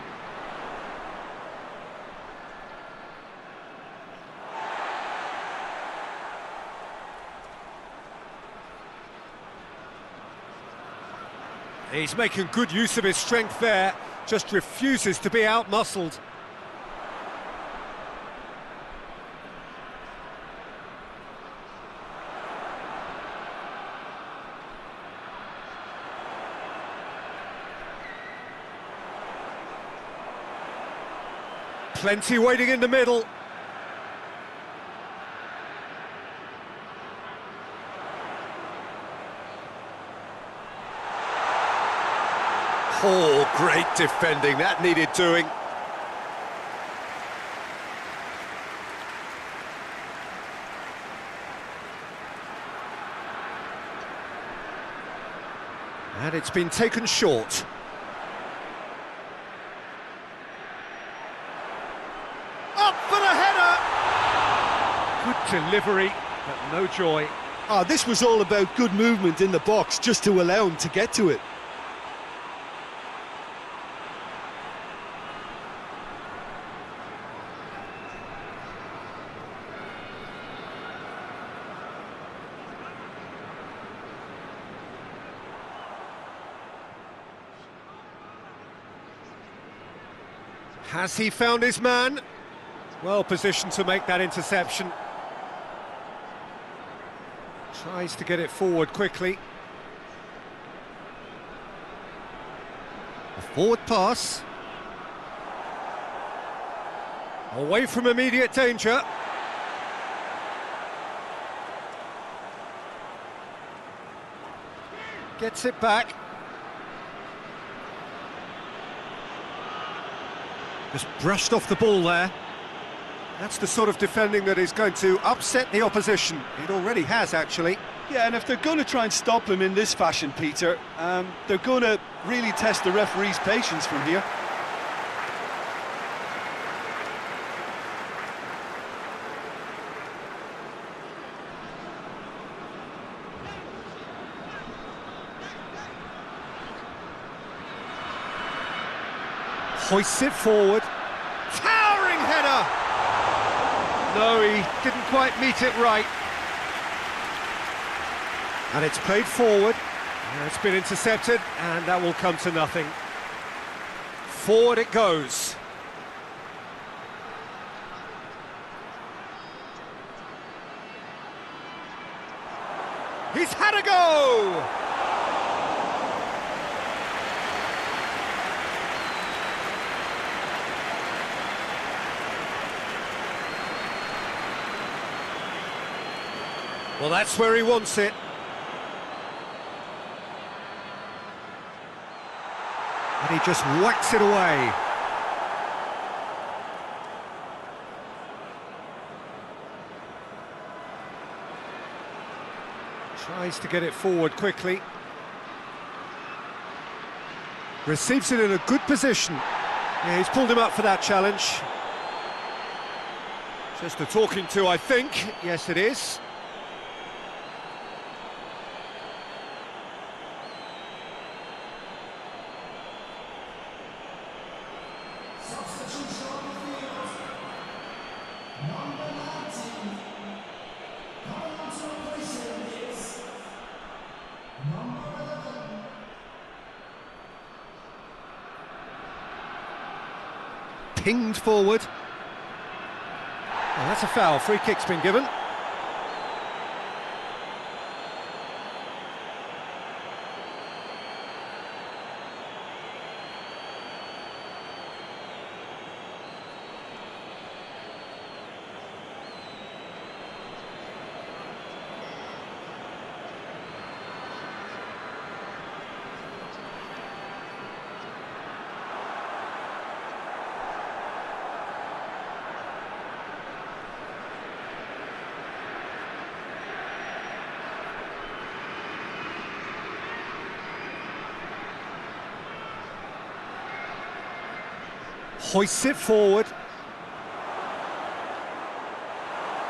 He's making good use of his strength there, just refuses to be out-muscled. Plenty waiting in the middle. Oh, great defending, that needed doing. And it's been taken short. Up for the header! Good delivery, but no joy. This was all about good movement in the box, just to allow him to get to it. Has he found his man? Well positioned to make that interception. Tries to get it forward quickly. A forward pass. Away from immediate danger. Gets it back. Just brushed off the ball there. That's the sort of defending that is going to upset the opposition. It already has, actually. Yeah, and if they're going to try and stop him in this fashion, Peter, they're going to really test the referee's patience from here. Hoists it forward. Towering header! No, he didn't quite meet it right. And it's played forward. It's been intercepted, and that will come to nothing. Forward it goes. He's had a go! Well, that's where he wants it. And he just whacks it away. Tries to get it forward quickly. Receives it in a good position. Yeah, he's pulled him up for that challenge. Just a talking to, I think. Yes, it is. Pinged forward. Oh, that's a foul. Free kick's been given. Hoists it forward.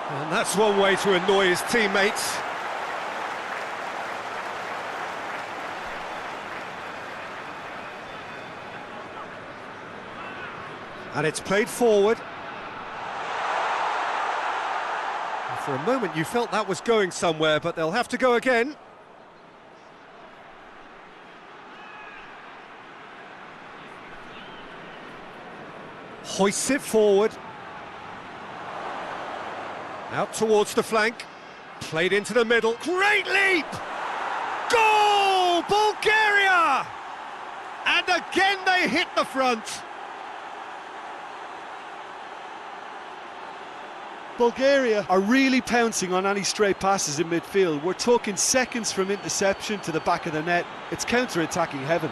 And that's one way to annoy his teammates. And it's played forward. And for a moment you felt that was going somewhere, but they'll have to go again. Hoists it forward. Out towards the flank. Played into the middle. Great leap! Goal! Bulgaria! And again they hit the front. Bulgaria are really pouncing on any stray passes in midfield. We're talking seconds from interception to the back of the net. It's counter-attacking heaven.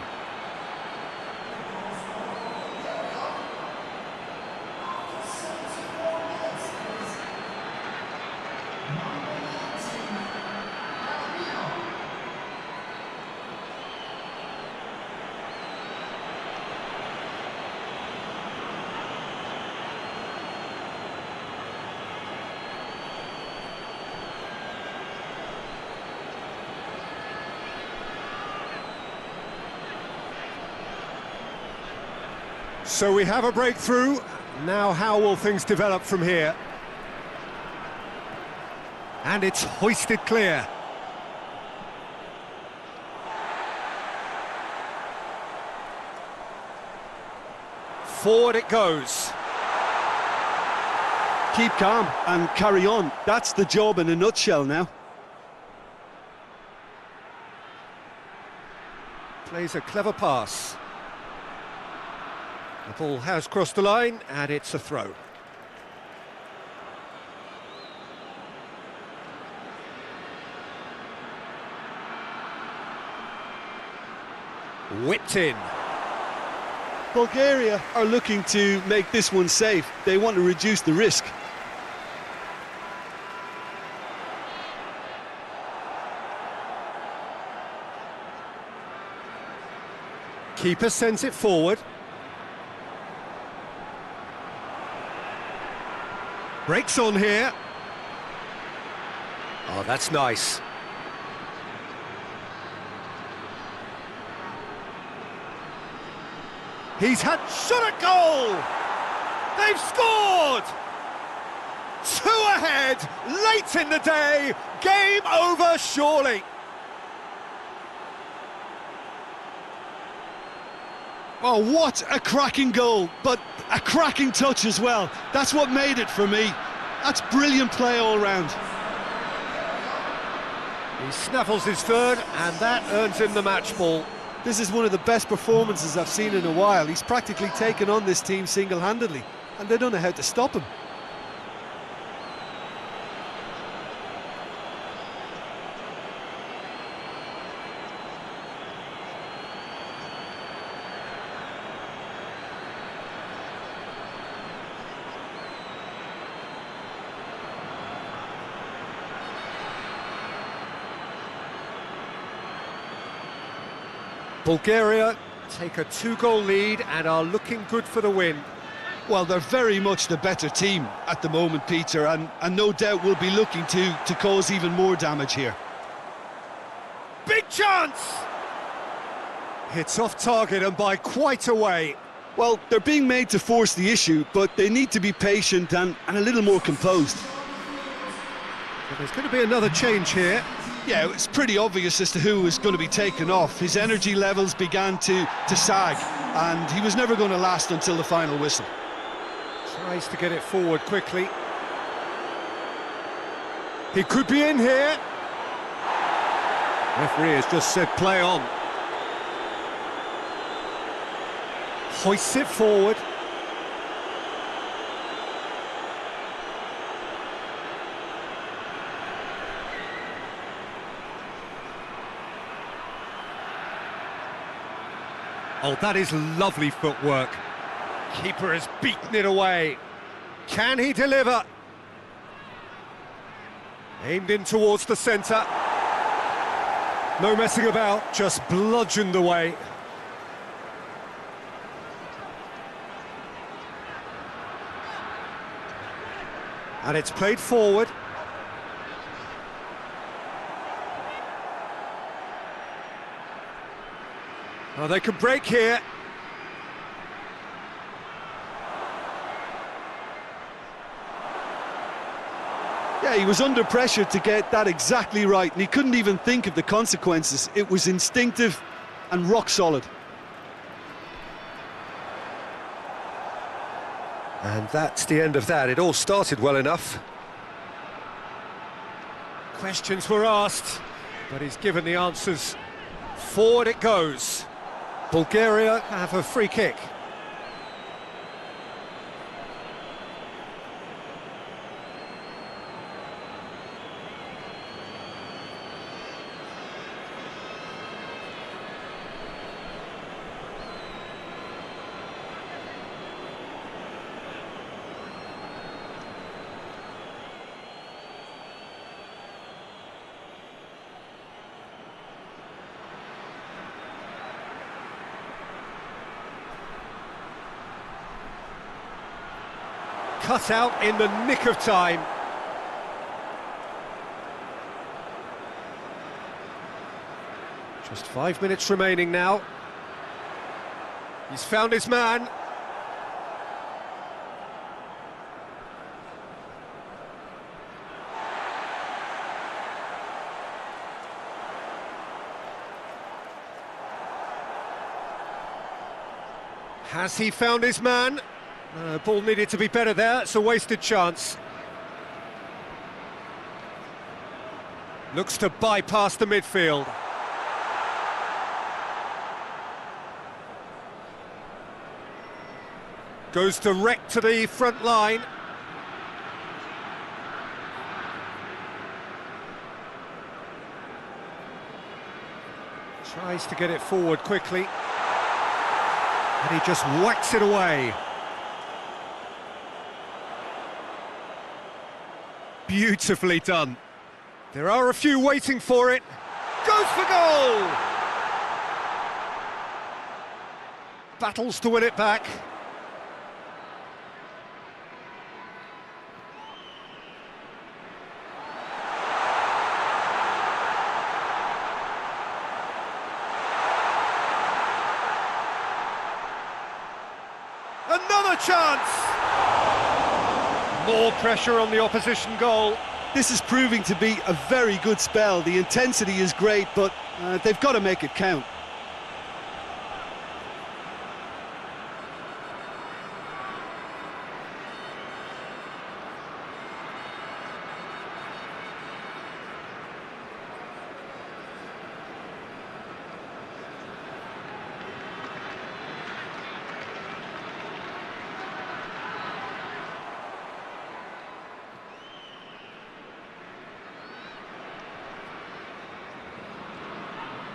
So we have a breakthrough. Now how will things develop from here? And it's hoisted clear. Forward it goes. Keep calm and carry on. That's the job in a nutshell now. Plays a clever pass. The ball has crossed the line, and it's a throw. Whipped in. Bulgaria are looking to make this one safe. They want to reduce the risk. Keeper sends it forward. Breaks on here. Oh, that's nice. He's had shot at goal! They've scored! 2 ahead, late in the day, game over surely. Oh, what a cracking goal, but a cracking touch as well. That's what made it for me. That's brilliant play all round. He snaffles his third, and that earns him the match ball. This is one of the best performances I've seen in a while. He's practically taken on this team single-handedly, and they don't know how to stop him. Bulgaria take a 2-goal lead and are looking good for the win. Well, they're very much the better team at the moment, Peter, and no doubt will be looking to cause even more damage here. Big chance! Hits off target and by quite a way. Well, they're being made to force the issue, but they need to be patient and a little more composed. So there's going to be another change here. Yeah, it's pretty obvious as to who was going to be taken off. His energy levels began to sag, and he was never going to last until the final whistle. Tries to get it forward quickly. He could be in here. Referee has just said play on. Hoists it forward. Oh, that is lovely footwork. Keeper has beaten it away. Can he deliver? Aimed in towards the centre. No messing about, just bludgeoned away. And it's played forward. Oh, they can break here. Yeah, he was under pressure to get that exactly right, and he couldn't even think of the consequences. It was instinctive and rock solid. And that's the end of that. It all started well enough. Questions were asked, but he's given the answers. Forward it goes. Bulgaria have a free kick. Cut out in the nick of time. Just 5 minutes remaining now. He's found his man. Has he found his man? Ball needed to be better there, it's a wasted chance. Looks to bypass the midfield. Goes direct to the front line. Tries to get it forward quickly. And he just whacks it away. Beautifully done. There are a few waiting for it. Goes for goal! Battles to win it back. Another chance! More pressure on the opposition goal. This is proving to be a very good spell. The intensity is great, but they've got to make it count.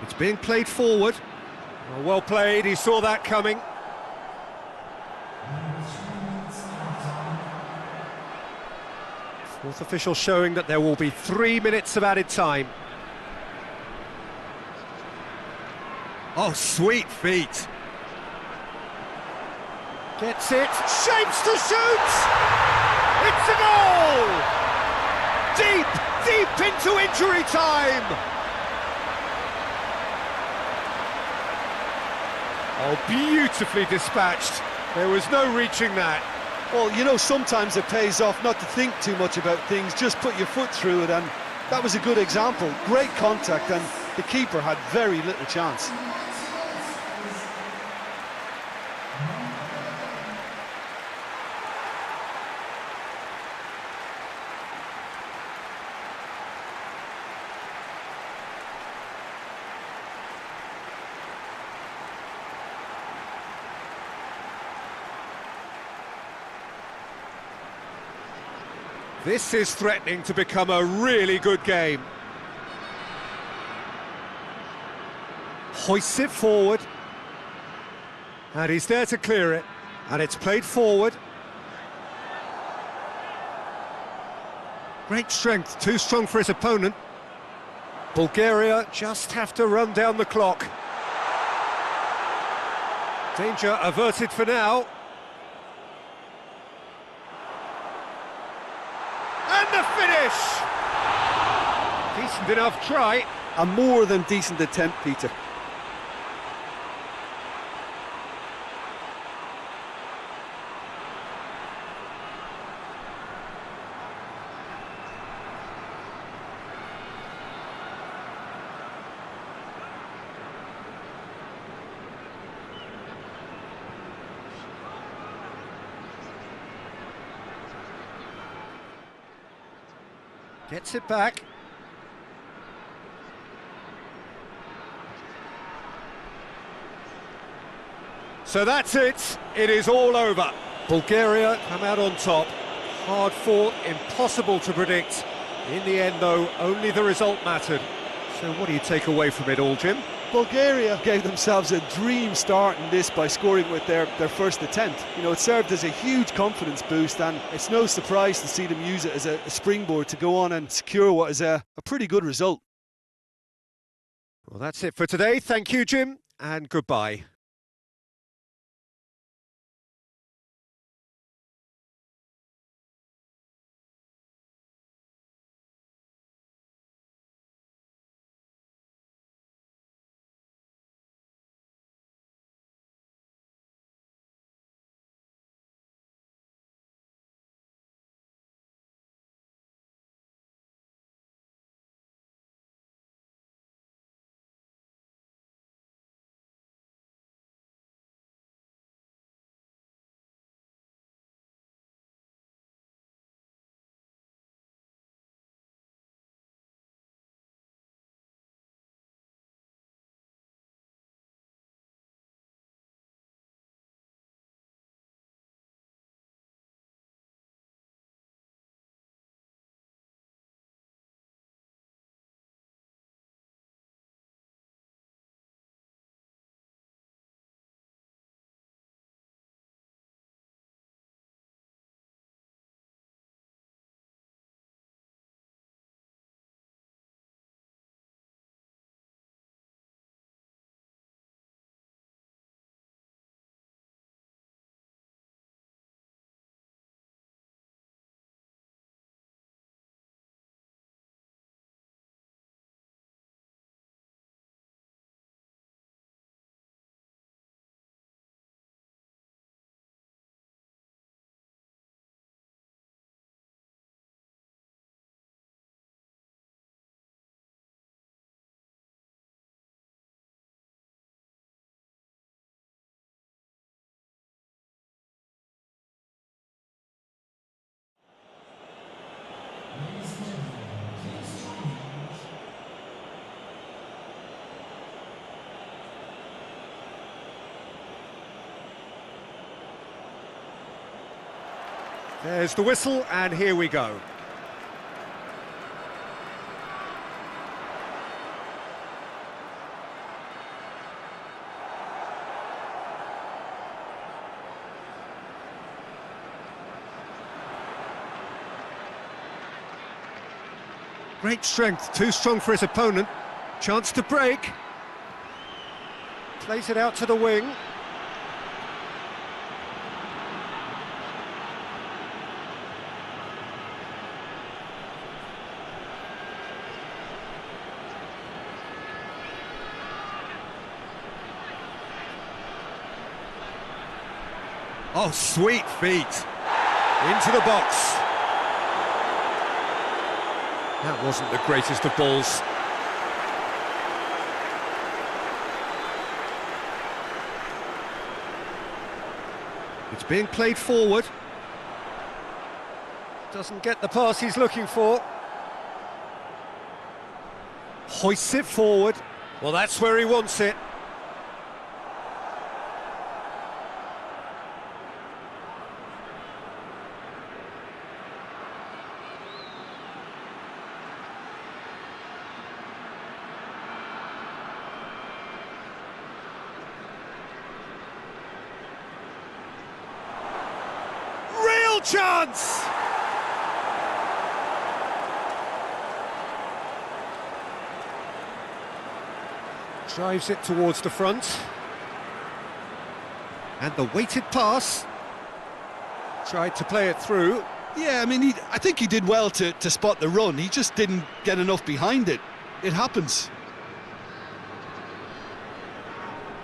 It's being played forward. Well played, he saw that coming. Fourth official showing that there will be 3 minutes of added time. Oh, sweet feet. Gets it, shapes to shoot! It's a goal! Deep into injury time! Oh, beautifully dispatched. There was no reaching that. Well, you know, sometimes it pays off not to think too much about things, just put your foot through it, and that was a good example. Great contact, and the keeper had very little chance. This is threatening to become a really good game. Hoists it forward. And he's there to clear it. And it's played forward. Great strength, too strong for his opponent. Bulgaria just have to run down the clock. Danger averted for now. And the finish! Decent enough try. A more than decent attempt, Peter. Gets it back. So that's it. It is all over. Bulgaria come out on top. Hard fought, impossible to predict. In the end, though, only the result mattered. So what do you take away from it all, Jim? Bulgaria gave themselves a dream start in this by scoring with their first attempt. You know, it served as a huge confidence boost, and it's no surprise to see them use it as a springboard to go on and secure what is a pretty good result. Well, that's it for today. Thank you, Jim, and goodbye. There's the whistle, and here we go. Great strength, too strong for his opponent. Chance to break. Plays it out to the wing. Oh, sweet feet. Into the box. That wasn't the greatest of balls. It's being played forward. Doesn't get the pass he's looking for. Hoists it forward. Well, that's where he wants it. Chance! Drives it towards the front. And the weighted pass. Tried to play it through. Yeah, I mean, I think he did well to spot the run. He just didn't get enough behind it. It happens.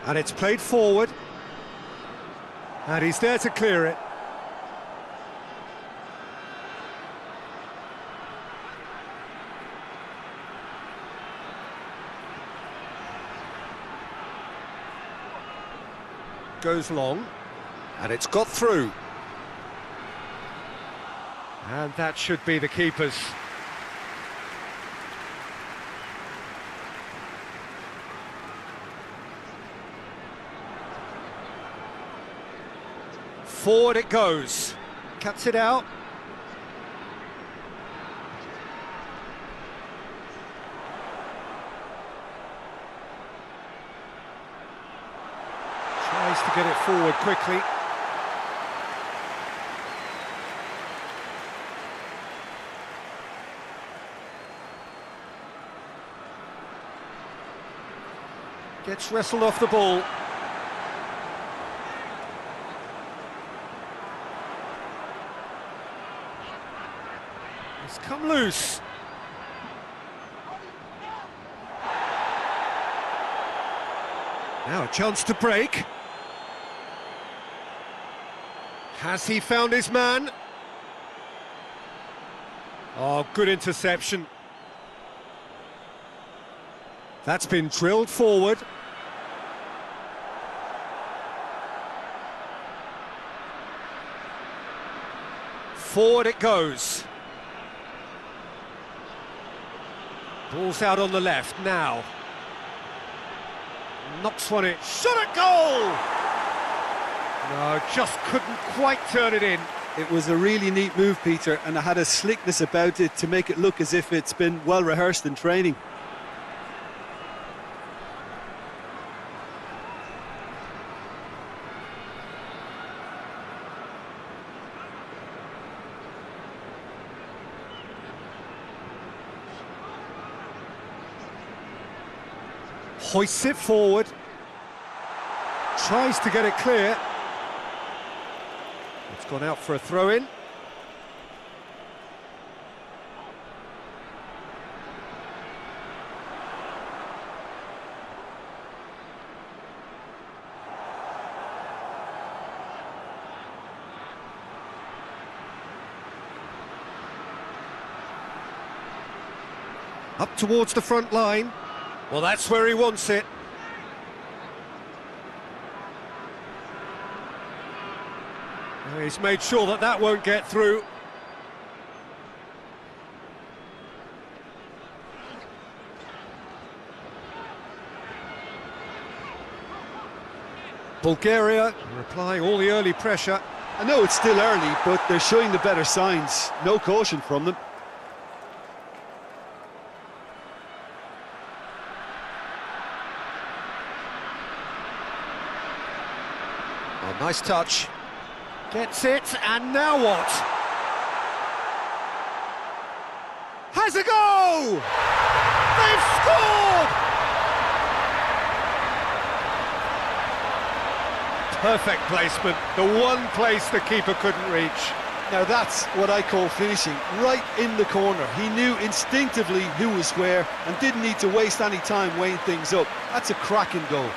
And it's played forward. And he's there to clear it. Goes long, and it's got through. And that should be the keeper's. Forward it goes. Cuts it out. Tries to get it forward quickly. Gets wrestled off the ball. It's come loose. Now a chance to break. Has he found his man? Oh, good interception. That's been drilled forward. Forward it goes. Ball's out on the left now. Knocks one in. Shot at goal! No, just couldn't quite turn it in. It was a really neat move, Peter, and it had a slickness about it to make it look as if it's been well rehearsed in training. Hoists it forward. Tries to get it clear. It's gone out for a throw-in. Up towards the front line. Well, that's where he wants it. He's made sure that that won't get through. Bulgaria are applying all the early pressure. I know it's still early, but they're showing the better signs. No caution from them. Oh, nice touch. Gets it, and now what? Has a go! They've scored! Perfect placement, the one place the keeper couldn't reach. Now that's what I call finishing, right in the corner. He knew instinctively who was where and didn't need to waste any time weighing things up. That's a cracking goal.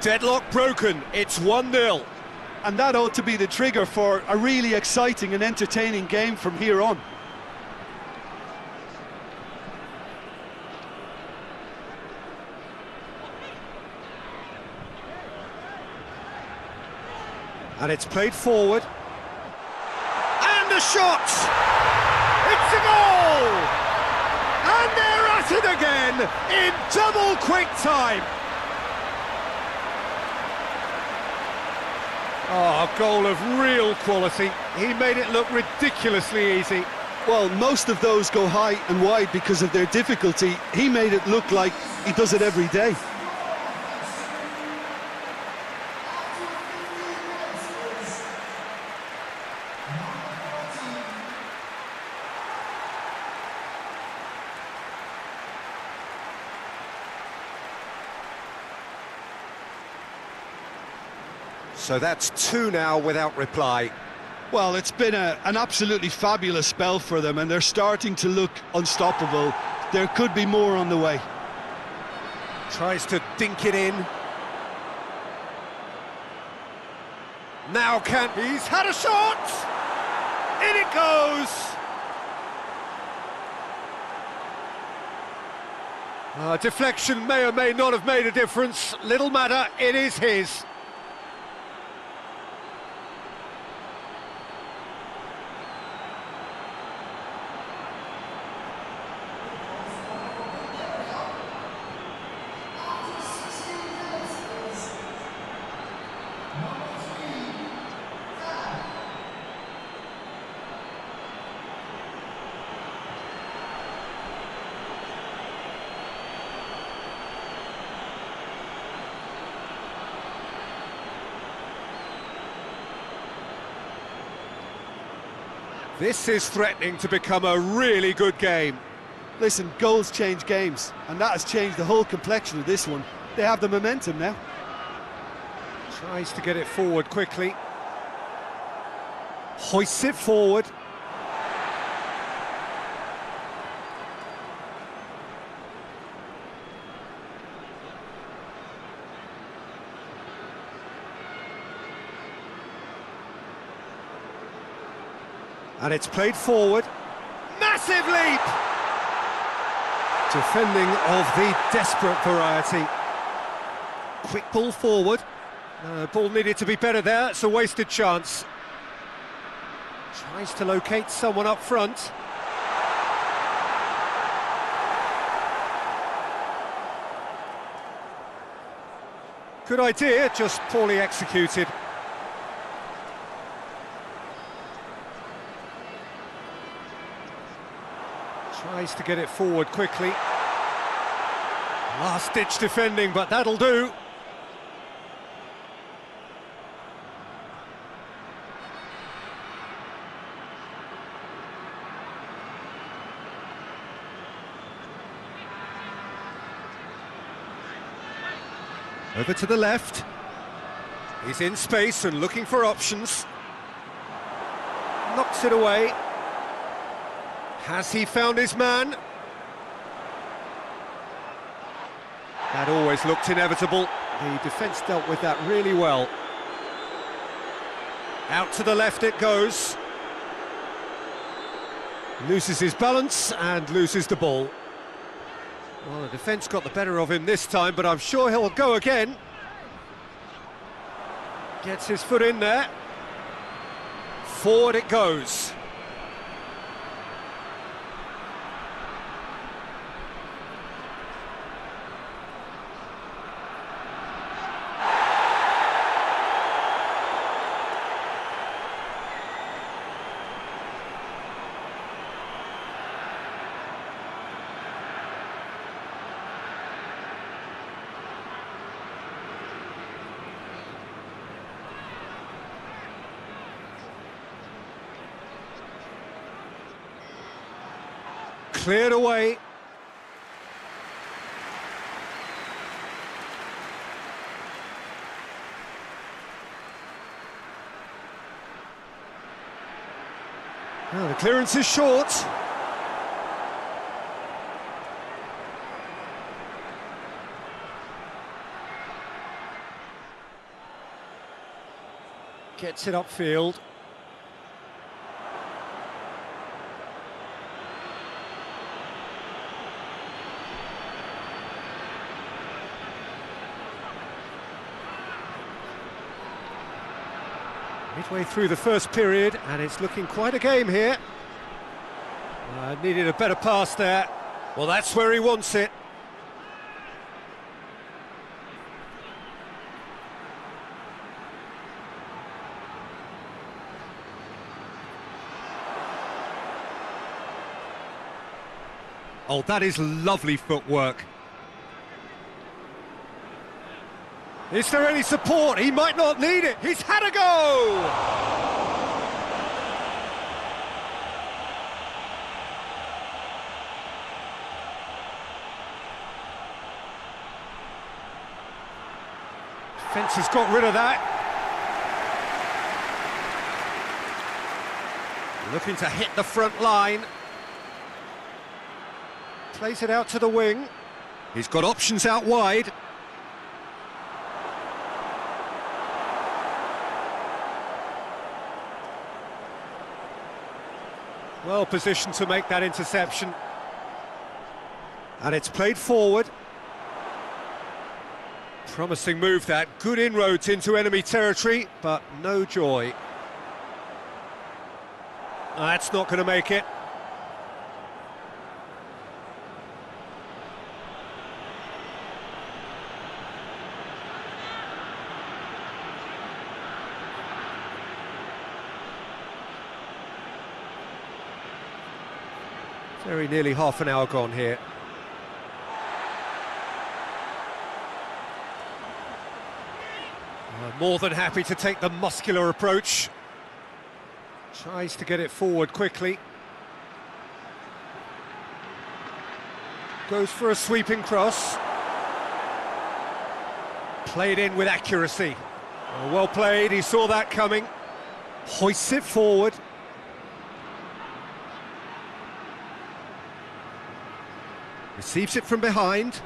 Deadlock broken, it's 1-0. And that ought to be the trigger for a really exciting and entertaining game from here on. And it's played forward. And a shot! It's a goal! And they're at it again in double quick time. Oh, a goal of real quality. He made it look ridiculously easy. Well, most of those go high and wide because of their difficulty. He made it look like he does it every day. So that's 2 now without reply. Well, it's been an absolutely fabulous spell for them, and they're starting to look unstoppable. There could be more on the way. Tries to dink it in. Now he's had a shot! In it goes! Deflection may or may not have made a difference. Little matter, it is his. This is threatening to become a really good game. Listen, goals change games, and that has changed the whole complexion of this one. They have the momentum now. Tries to get it forward quickly. Hoists it forward. And it's played forward. Massive leap! Defending of the desperate variety. Quick ball forward. Ball needed to be better there, it's a wasted chance. Tries to locate someone up front. Good idea, just poorly executed. Tries to get it forward quickly. Last-ditch defending, but that'll do. Over to the left. He's in space and looking for options. Knocks it away. Has he found his man? That always looked inevitable. The defence dealt with that really well. Out to the left it goes. Loses his balance and loses the ball. Well, the defence got the better of him this time, but I'm sure he'll go again. Gets his foot in there. Forward it goes. Cleared away. Well, the clearance is short. Gets it upfield. Midway through the first period, and it's looking quite a game here. Needed a better pass there. Well, that's where he wants it. Oh, that is lovely footwork. Is there any support? He might not need it. He's had a go! Defence has got rid of that. Looking to hit the front line. Plays it out to the wing. He's got options out wide. Well positioned to make that interception. And it's played forward. Promising move that. Good inroads into enemy territory, but no joy. That's not going to make it. Very nearly half an hour gone here. More than happy to take the muscular approach. Tries to get it forward quickly. Goes for a sweeping cross. Played in with accuracy. Well played, he saw that coming. Hoists it forward. Receives it from behind.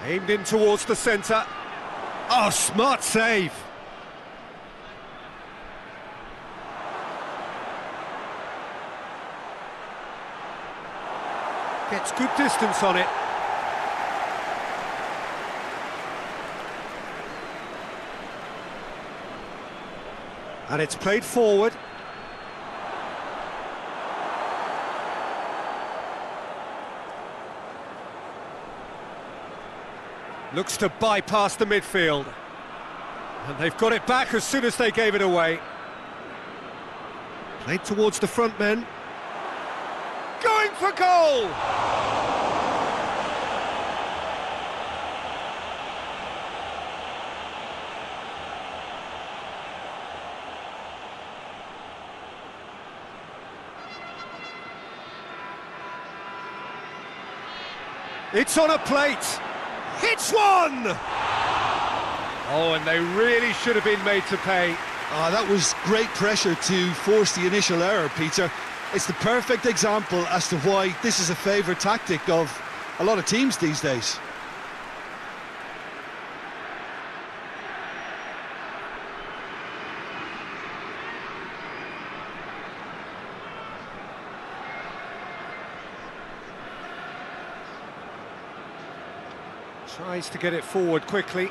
Aimed in towards the centre. Oh, smart save. Gets good distance on it. And it's played forward. Looks to bypass the midfield. And they've got it back as soon as they gave it away. Played towards the front men. Going for goal! It's on a plate. Hits one! Oh, and they really should have been made to pay. That was great pressure to force the initial error, Peter. It's the perfect example as to why this is a favourite tactic of a lot of teams these days. Tries to get it forward quickly.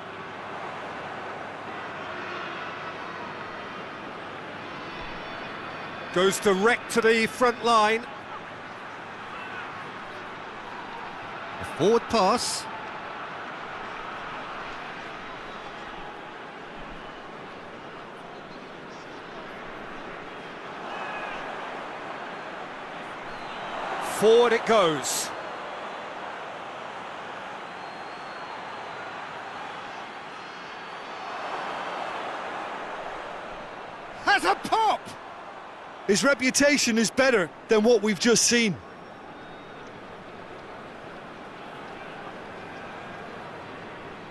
Goes direct to the front line. A forward pass. Forward it goes. Has a pop! His reputation is better than what we've just seen.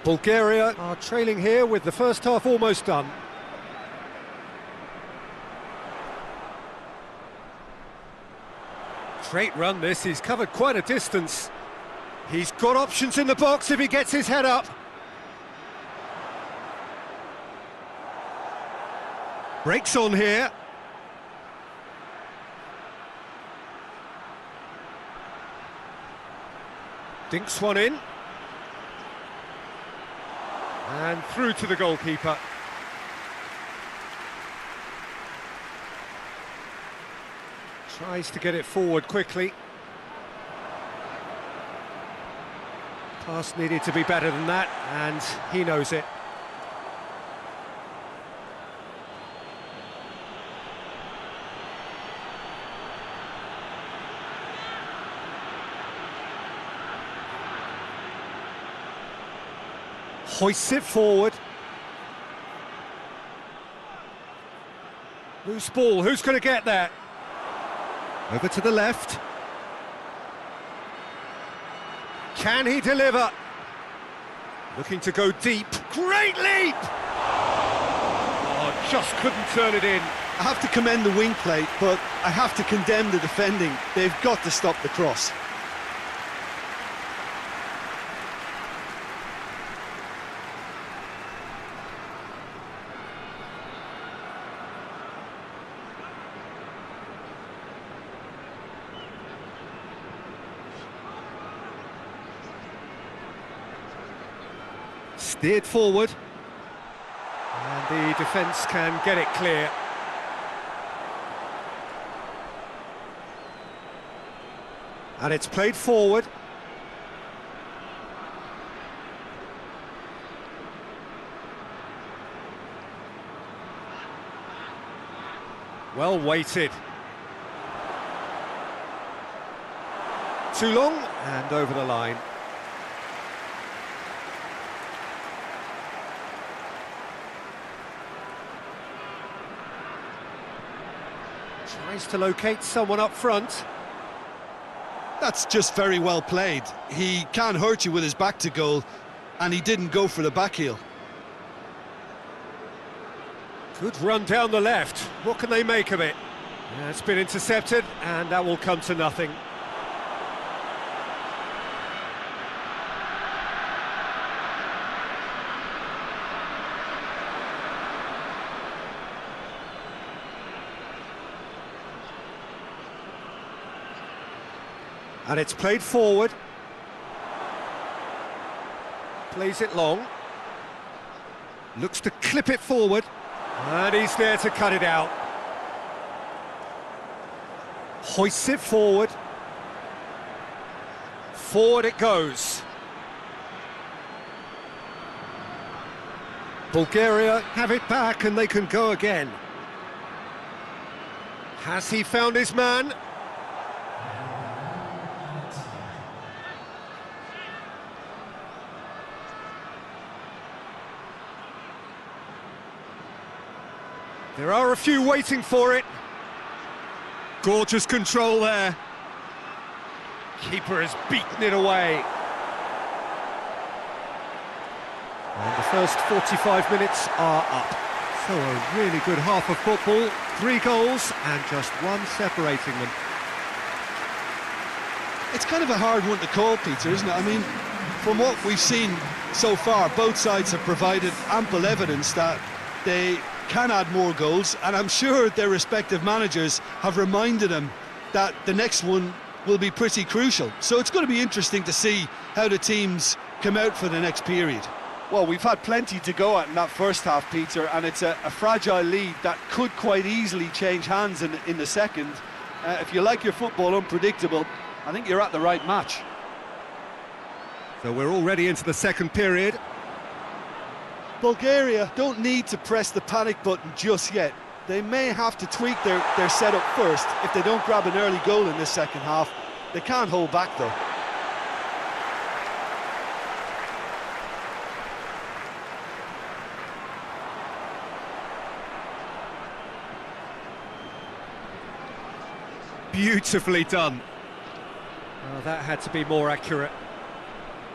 Bulgaria are trailing here with the first half almost done. Great run this, he's covered quite a distance. He's got options in the box if he gets his head up. Breaks on here. Dinks one in. And through to the goalkeeper. Tries to get it forward quickly. Pass needed to be better than that, and he knows it. Hoists it forward. Loose ball, who's going to get that? Over to the left. Can he deliver? Looking to go deep. Great leap! Oh, just couldn't turn it in. I have to commend the wing play, but I have to condemn the defending. They've got to stop the cross. Steered forward, and the defence can get it clear. And it's played forward. Well weighted. Too long, and over the line. Tries to locate someone up front. That's just very well played. He can't hurt you with his back to goal, and he didn't go for the back heel. Good run down the left. What can they make of it? Yeah, it's been intercepted, and that will come to nothing. And it's played forward. Plays it long. Looks to clip it forward. And he's there to cut it out. Hoists it forward. Forward it goes. Bulgaria have it back and they can go again. Has he found his man? There are a few waiting for it. Gorgeous control there. Keeper has beaten it away. And the first 45 minutes are up. So a really good half of football. 3 goals and just one separating them. It's kind of a hard one to call, Peter, isn't it? I mean, from what we've seen so far, both sides have provided ample evidence that they can add more goals, and I'm sure their respective managers have reminded them that the next one will be pretty crucial. So it's going to be interesting to see how the teams come out for the next period. Well, we've had plenty to go at in that first half, Peter, and it's a fragile lead that could quite easily change hands in the second. If you like your football unpredictable, I think you're at the right match. So we're already into the second period. Bulgaria don't need to press the panic button just yet. They may have to tweak their setup first if they don't grab an early goal in this second half. They can't hold back though. Beautifully done. Oh, that had to be more accurate.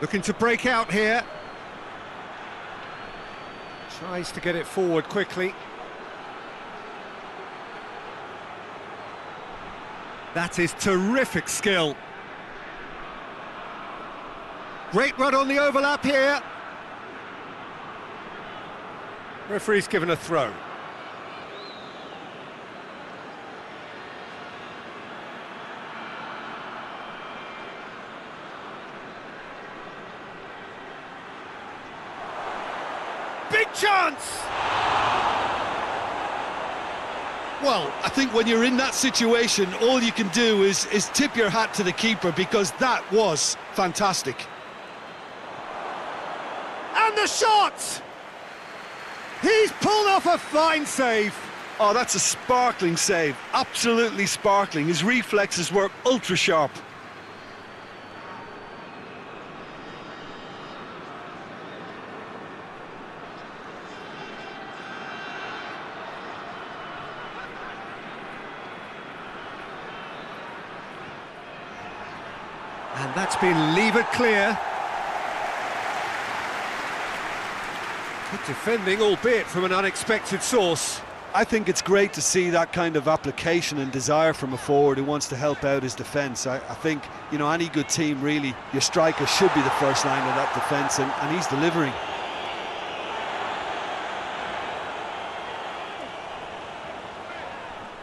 Looking to break out here. Tries to get it forward quickly. That is terrific skill. Great run on the overlap here. Referee's given a throw. Big chance! Well, I think when you're in that situation, all you can do is tip your hat to the keeper, because that was fantastic. And the shot! He's pulled off a fine save. Oh, that's a sparkling save. Absolutely sparkling. His reflexes were ultra sharp. And that's been levered clear. Good defending, albeit from an unexpected source. I think it's great to see that kind of application and desire from a forward who wants to help out his defence. I think, you know, any good team, really, your striker should be the first line of that defence, and he's delivering.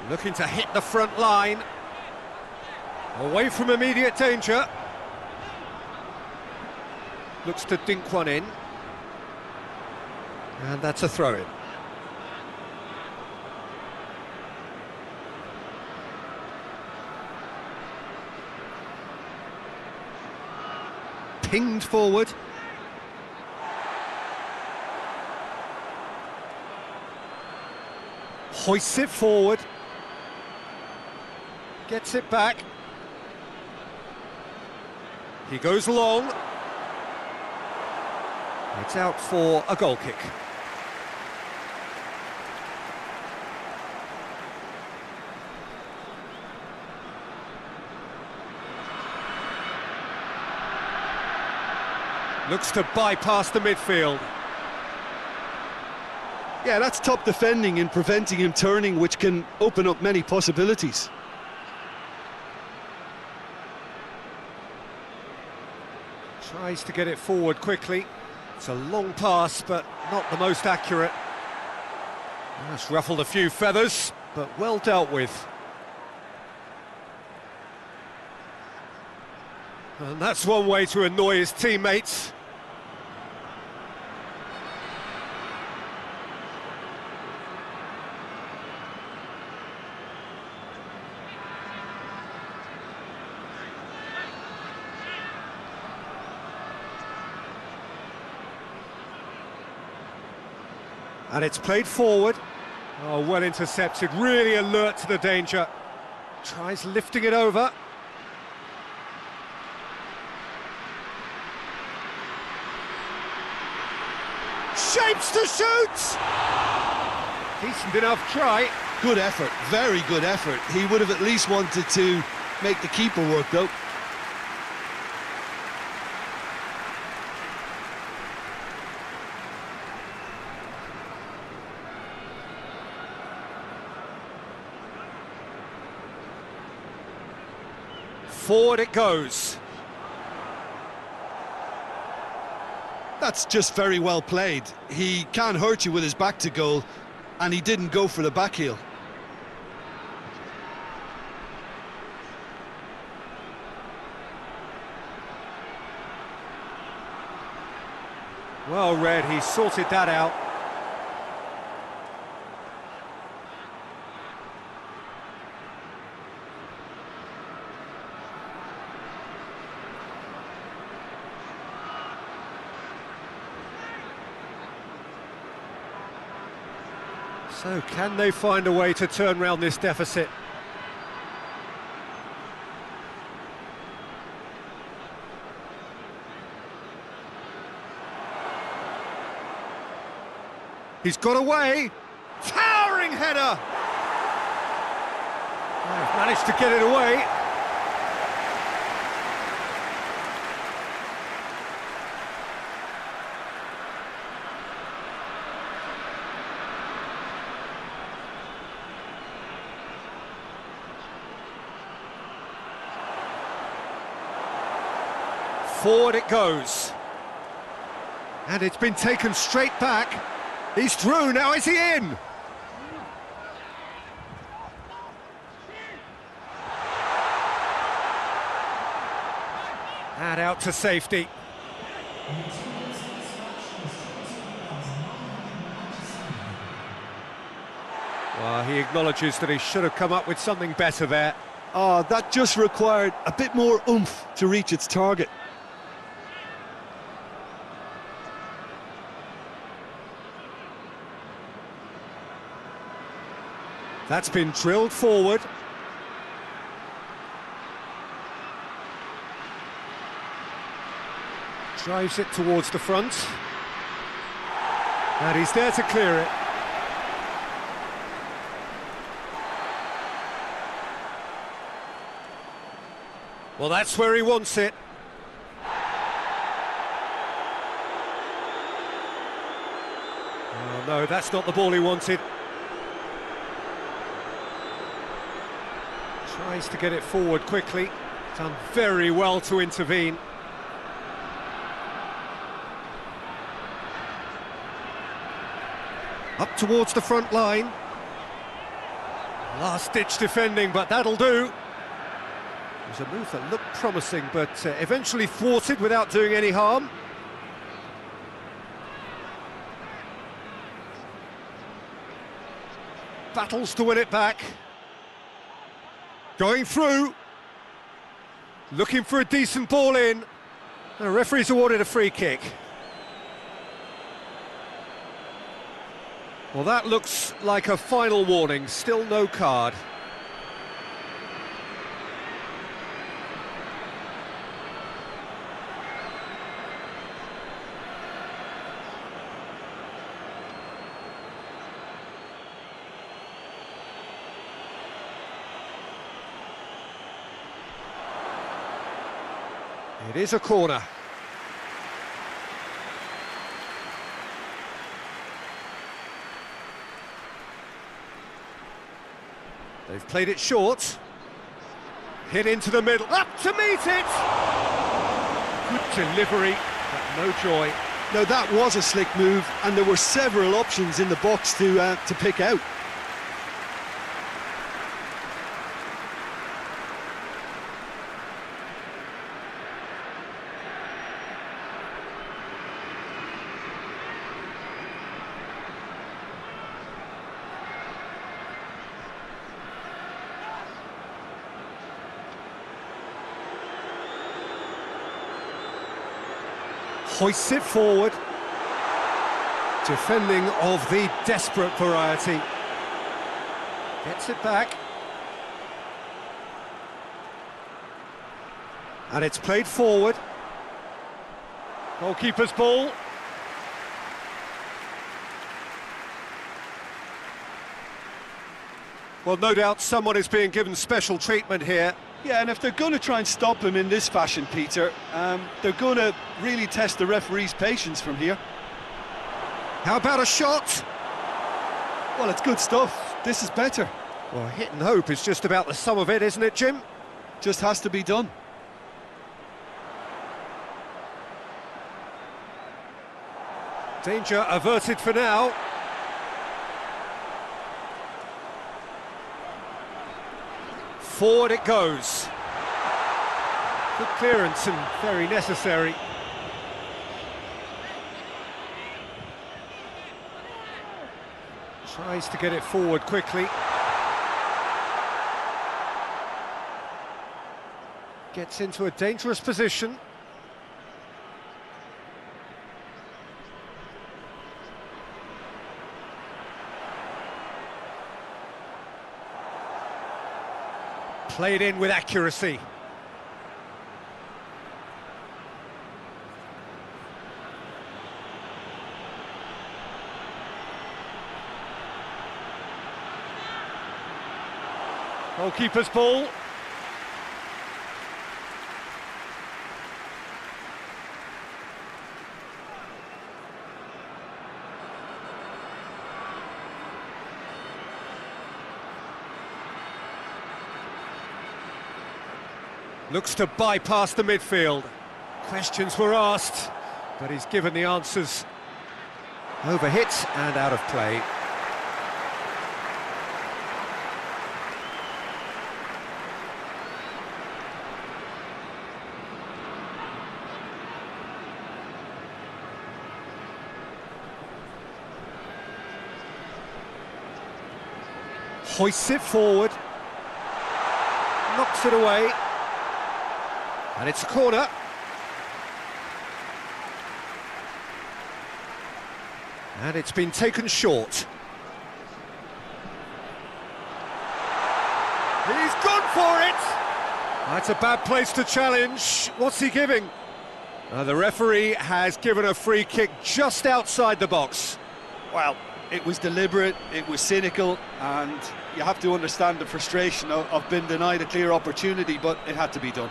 Looking to hit the front line. Away from immediate danger. Looks to dink one in. And that's a throw-in. Pinged forward. Hoists it forward. Gets it back. He goes long. It's out for a goal kick. Looks to bypass the midfield. Yeah, that's top defending in preventing him turning, which can open up many possibilities. Tries to get it forward quickly. It's a long pass, but not the most accurate. That's ruffled a few feathers, but well dealt with. And that's one way to annoy his teammates. And it's played forward. Oh, well intercepted, really alert to the danger. Tries lifting it over. Shapes to shoot! Decent enough try. Good effort, very good effort. He would have at least wanted to make the keeper work, though. Forward it goes. That's just very well played. He can't hurt you with his back to goal, and he didn't go for the back heel. Well read, he sorted that out. So can they find a way to turn round this deficit? He's got away. Towering header. They've managed to get it away. Forward it goes. And it's been taken straight back. He's through, now is he in? And out to safety. Well, he acknowledges that he should have come up with something better there. Oh, that just required a bit more oomph to reach its target. That's been drilled forward. Drives it towards the front. And he's there to clear it. Well, that's where he wants it. Oh, no, that's not the ball he wanted. Tries to get it forward quickly. Done very well to intervene. Up towards the front line. Last-ditch defending, but that'll do. It was a move that looked promising, but eventually thwarted without doing any harm. Battles to win it back. Going through. Looking for a decent ball in. The referee's awarded a free kick. Well, that looks like a final warning. Still no card. It is a corner. They've played it short. Hit into the middle, up to meet it! Good delivery, but no joy. Now that was a slick move, and there were several options in the box to pick out. Hoists it forward. Defending of the desperate variety. Gets it back. And it's played forward. Goalkeeper's ball. Well, no doubt someone is being given special treatment here. Yeah, and if they're going to try and stop him in this fashion, Peter, they're going to really test the referee's patience from here. How about a shot? Well, it's good stuff. This is better. Well, hit and hope is just about the sum of it, isn't it, Jim? Just has to be done. Danger averted for now. Forward it goes. Good clearance and very necessary. Tries to get it forward quickly. Gets into a dangerous position. Played in with accuracy. Goalkeeper's ball. Looks to bypass the midfield. Questions were asked, but he's given the answers. Overhit and out of play. Hoists it forward. Knocks it away. And it's a corner. And it's been taken short. He's gone for it! That's a bad place to challenge. What's he giving? The referee has given a free kick just outside the box. Well, it was deliberate, it was cynical, and you have to understand the frustration of being denied a clear opportunity, but it had to be done.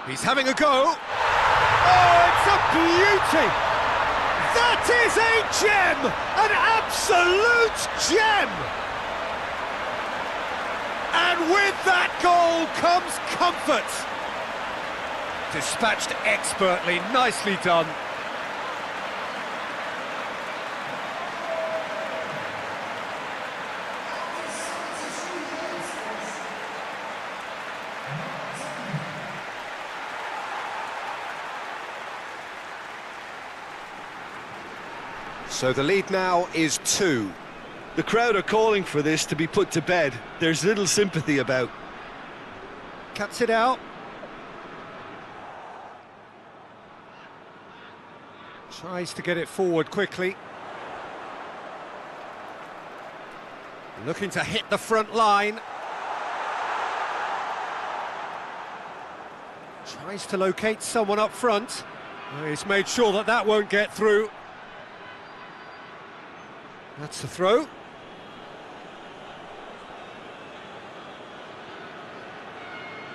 He's having a go. Oh, it's a beauty! That is a gem! An absolute gem! And with that goal comes comfort. Dispatched expertly, nicely done. So the lead now is 2. The crowd are calling for this to be put to bed. There's little sympathy about. Cuts it out. Tries to get it forward quickly. Looking to hit the front line. Tries to locate someone up front. He's made sure that that won't get through. That's the throw.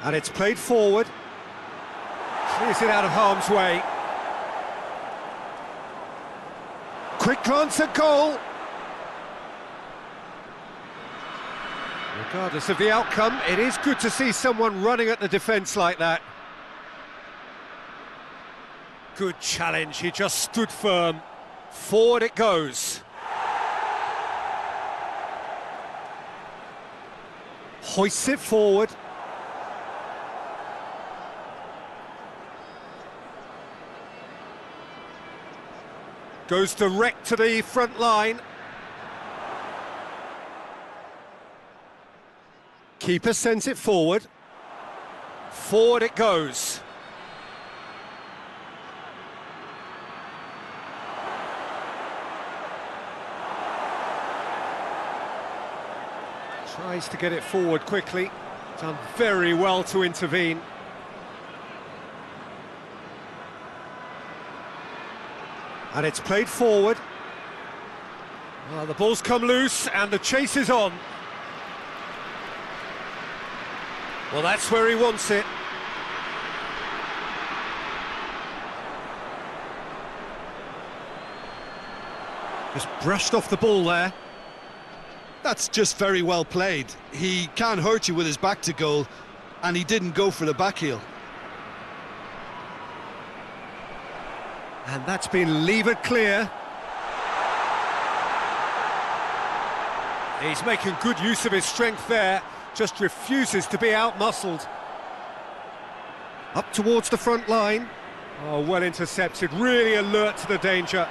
And it's played forward. Clears it out of harm's way. Quick glance at goal. Regardless of the outcome, it is good to see someone running at the defence like that. Good challenge, he just stood firm. Forward it goes. Hoists it forward. Goes direct to the front line. Keeper sends it forward. Forward it goes. Tries to get it forward quickly. Done very well to intervene. And it's played forward. Well, the ball's come loose and the chase is on. Well, that's where he wants it. Just brushed off the ball there. That's just very well played. He can't hurt you with his back to goal, and he didn't go for the back heel. And that's been levered clear. He's making good use of his strength there, just refuses to be out-muscled. Up towards the front line. Oh, well intercepted, really alert to the danger.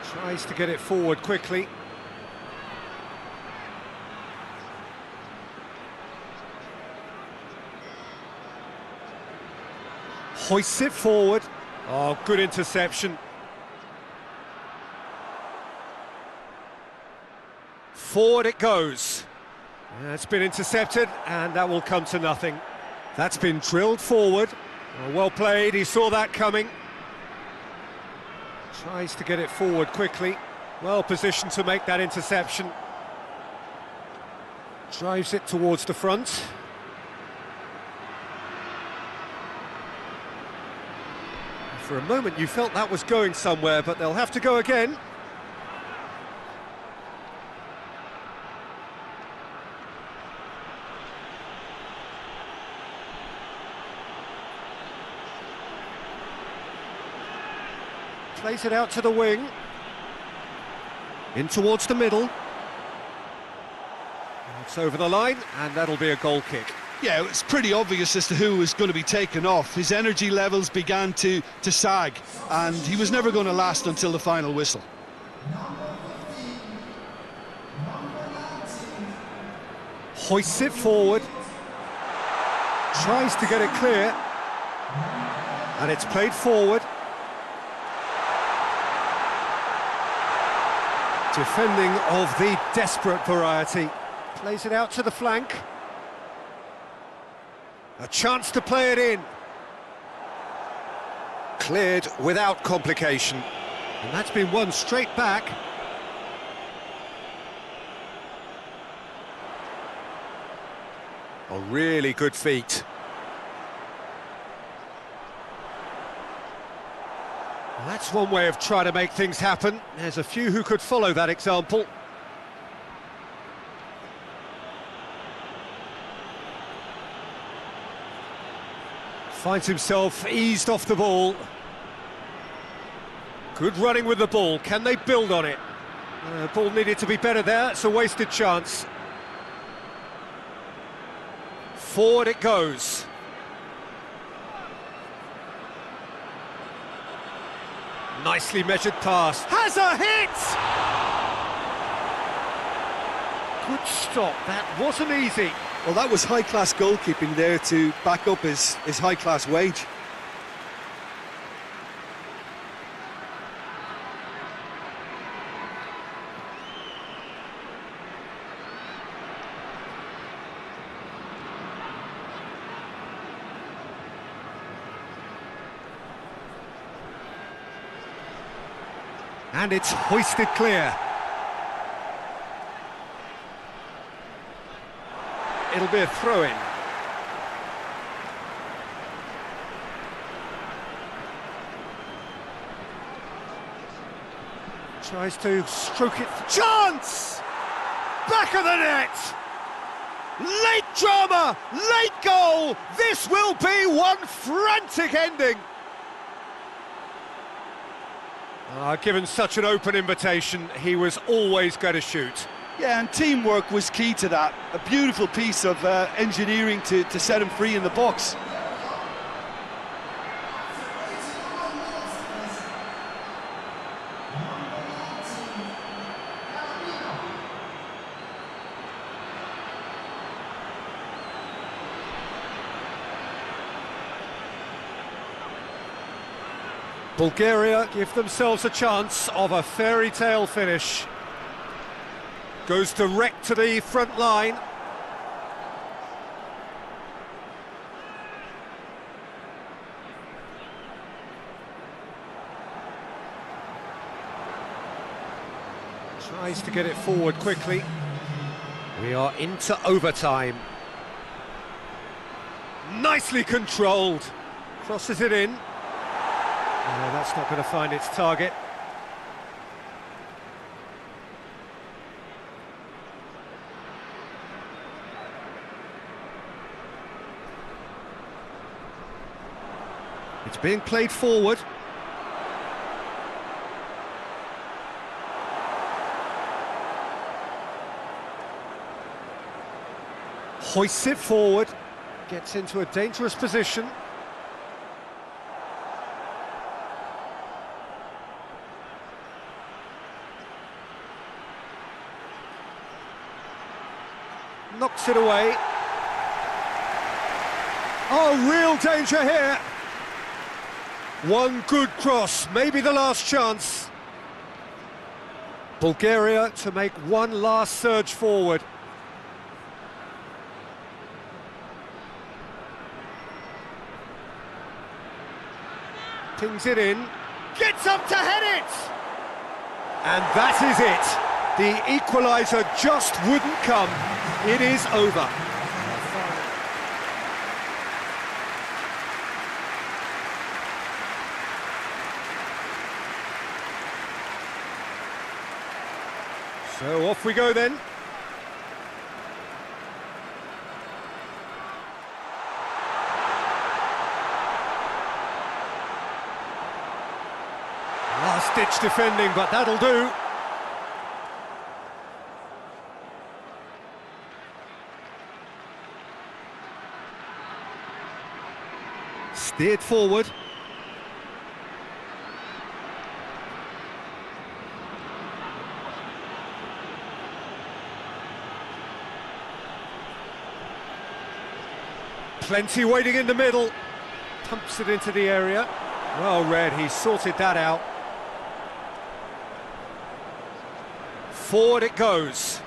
Tries to get it forward quickly. Hoists it forward. Oh, good interception. Forward it goes. Yeah, it's been intercepted, and that will come to nothing. That's been drilled forward. Oh, well played, he saw that coming. Tries to get it forward quickly. Well positioned to make that interception. Drives it towards the front. For a moment you felt that was going somewhere, but they'll have to go again. Plays it out to the wing. In towards the middle. It's over the line, and that'll be a goal kick. Yeah, it's pretty obvious as to who was going to be taken off. His energy levels began to sag, and he was never going to last until the final whistle. Hoists it forward. Tries to get it clear. And it's played forward. Defending of the desperate variety. Plays it out to the flank. A chance to play it in. Cleared without complication. And that's been won straight back. A really good feat. Well, that's one way of trying to make things happen. There's a few who could follow that example. Finds himself eased off the ball. Good running with the ball. Can they build on it? Ball needed to be better there. It's a wasted chance. Forward it goes. Nicely measured pass. Has a hit! Good stop. That wasn't easy. Well, that was high-class goalkeeping there to back up his high-class wage. And it's hoisted clear. It'll be a throw-in. Tries to stroke it. Chance! Back of the net! Late drama, late goal! This will be one frantic ending! Given such an open invitation, he was always going to shoot. Yeah, and teamwork was key to that. A beautiful piece of engineering to set him free in the box. Bulgaria give themselves a chance of a fairy tale finish. Goes direct to the front line. Tries to get it forward quickly. We are into overtime. Nicely controlled. Crosses it in. No, that's not going to find its target. It's being played forward. Hoists it forward, gets into a dangerous position. Knocks it away. Oh, real danger here. One good cross, maybe the last chance. Bulgaria to make one last surge forward. Pings it in, gets up to head it! And that is it. The equaliser just wouldn't come. It is over. So off we go then. Last-ditch defending, but that'll do. Steered forward. Plenty waiting in the middle. Pumps it into the area. Well read, he sorted that out. Forward it goes.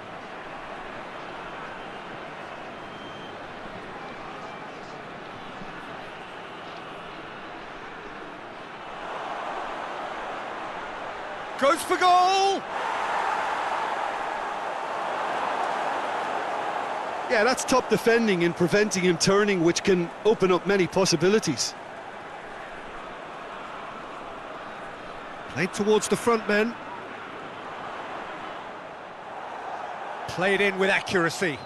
Goes for goal! Yeah, that's top defending and preventing him turning, which can open up many possibilities. Played towards the front men. Played in with accuracy.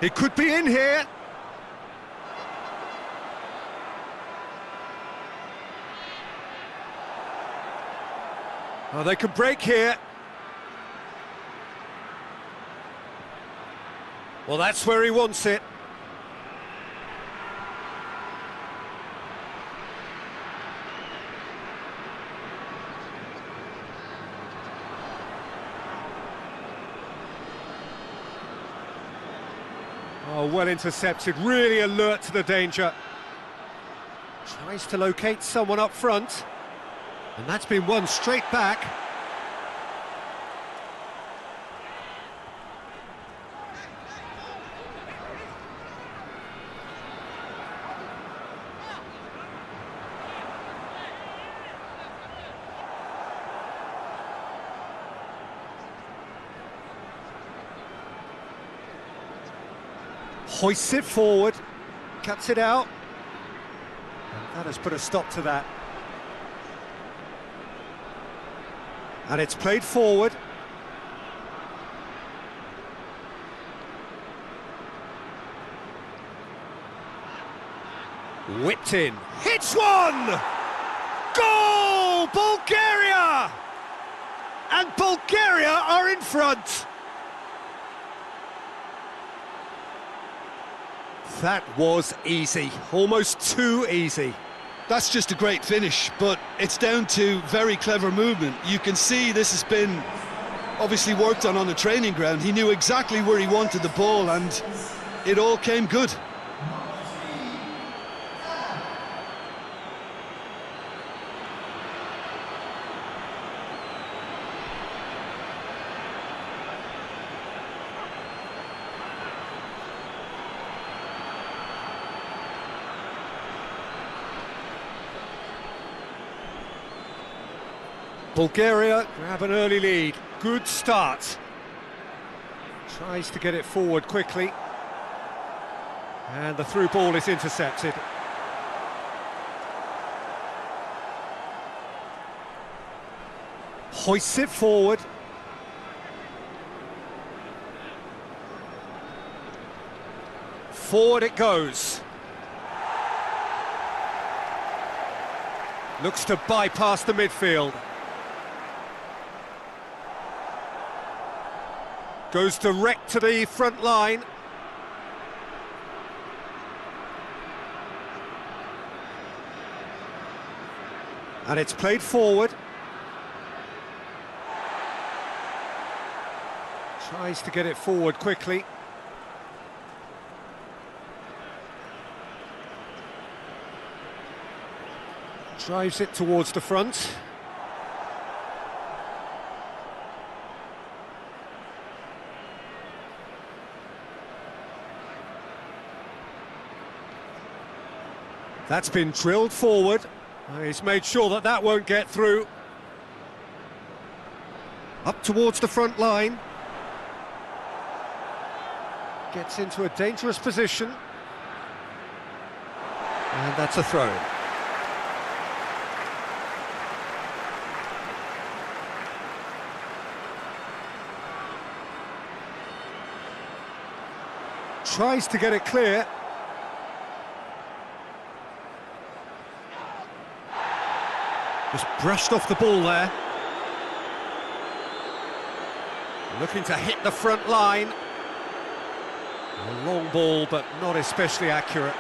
It could be in here. Oh, they can break here. Well, that's where he wants it. Oh, well intercepted, really alert to the danger. Tries to locate someone up front. And that's been won straight back. Hoists it forward, cuts it out. And that has put a stop to that. And it's played forward. Whipped in, hits one! Goal! Bulgaria! And Bulgaria are in front. That was easy, almost too easy. That's just a great finish, but it's down to very clever movement. You can see this has been obviously worked on the training ground. He knew exactly where he wanted the ball, and it all came good. Bulgaria grab an early lead. Good start. Tries to get it forward quickly. And the through ball is intercepted. Hoists it forward. Forward it goes. Looks to bypass the midfield. Goes direct to the front line. And it's played forward. Tries to get it forward quickly. Drives it towards the front. That's been drilled forward. He's made sure that that won't get through. Up towards the front line. Gets into a dangerous position. And that's a throw. Tries to get it clear. Just brushed off the ball there. Looking to hit the front line. A long ball, but not especially accurate.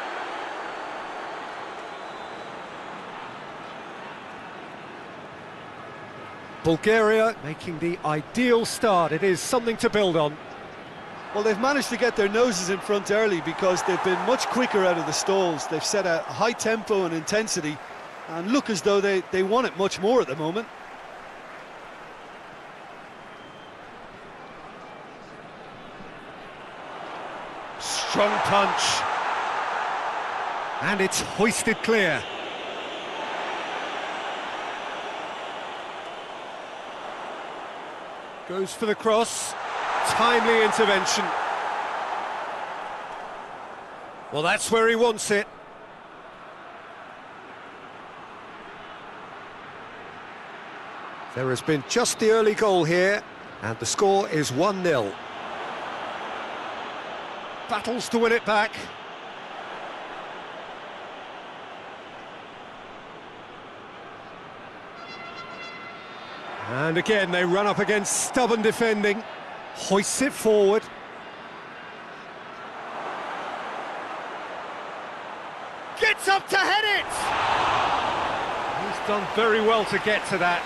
Bulgaria making the ideal start. It is something to build on. Well, they've managed to get their noses in front early because they've been much quicker out of the stalls. They've set a high tempo and intensity and look as though they want it much more at the moment. Strong punch. And it's hoisted clear. Goes for the cross. Timely intervention. Well, that's where he wants it. There has been just the early goal here, and the score is 1-0. Battles to win it back. And again, they run up against stubborn defending. Hoists it forward. Gets up to head it! He's done very well to get to that.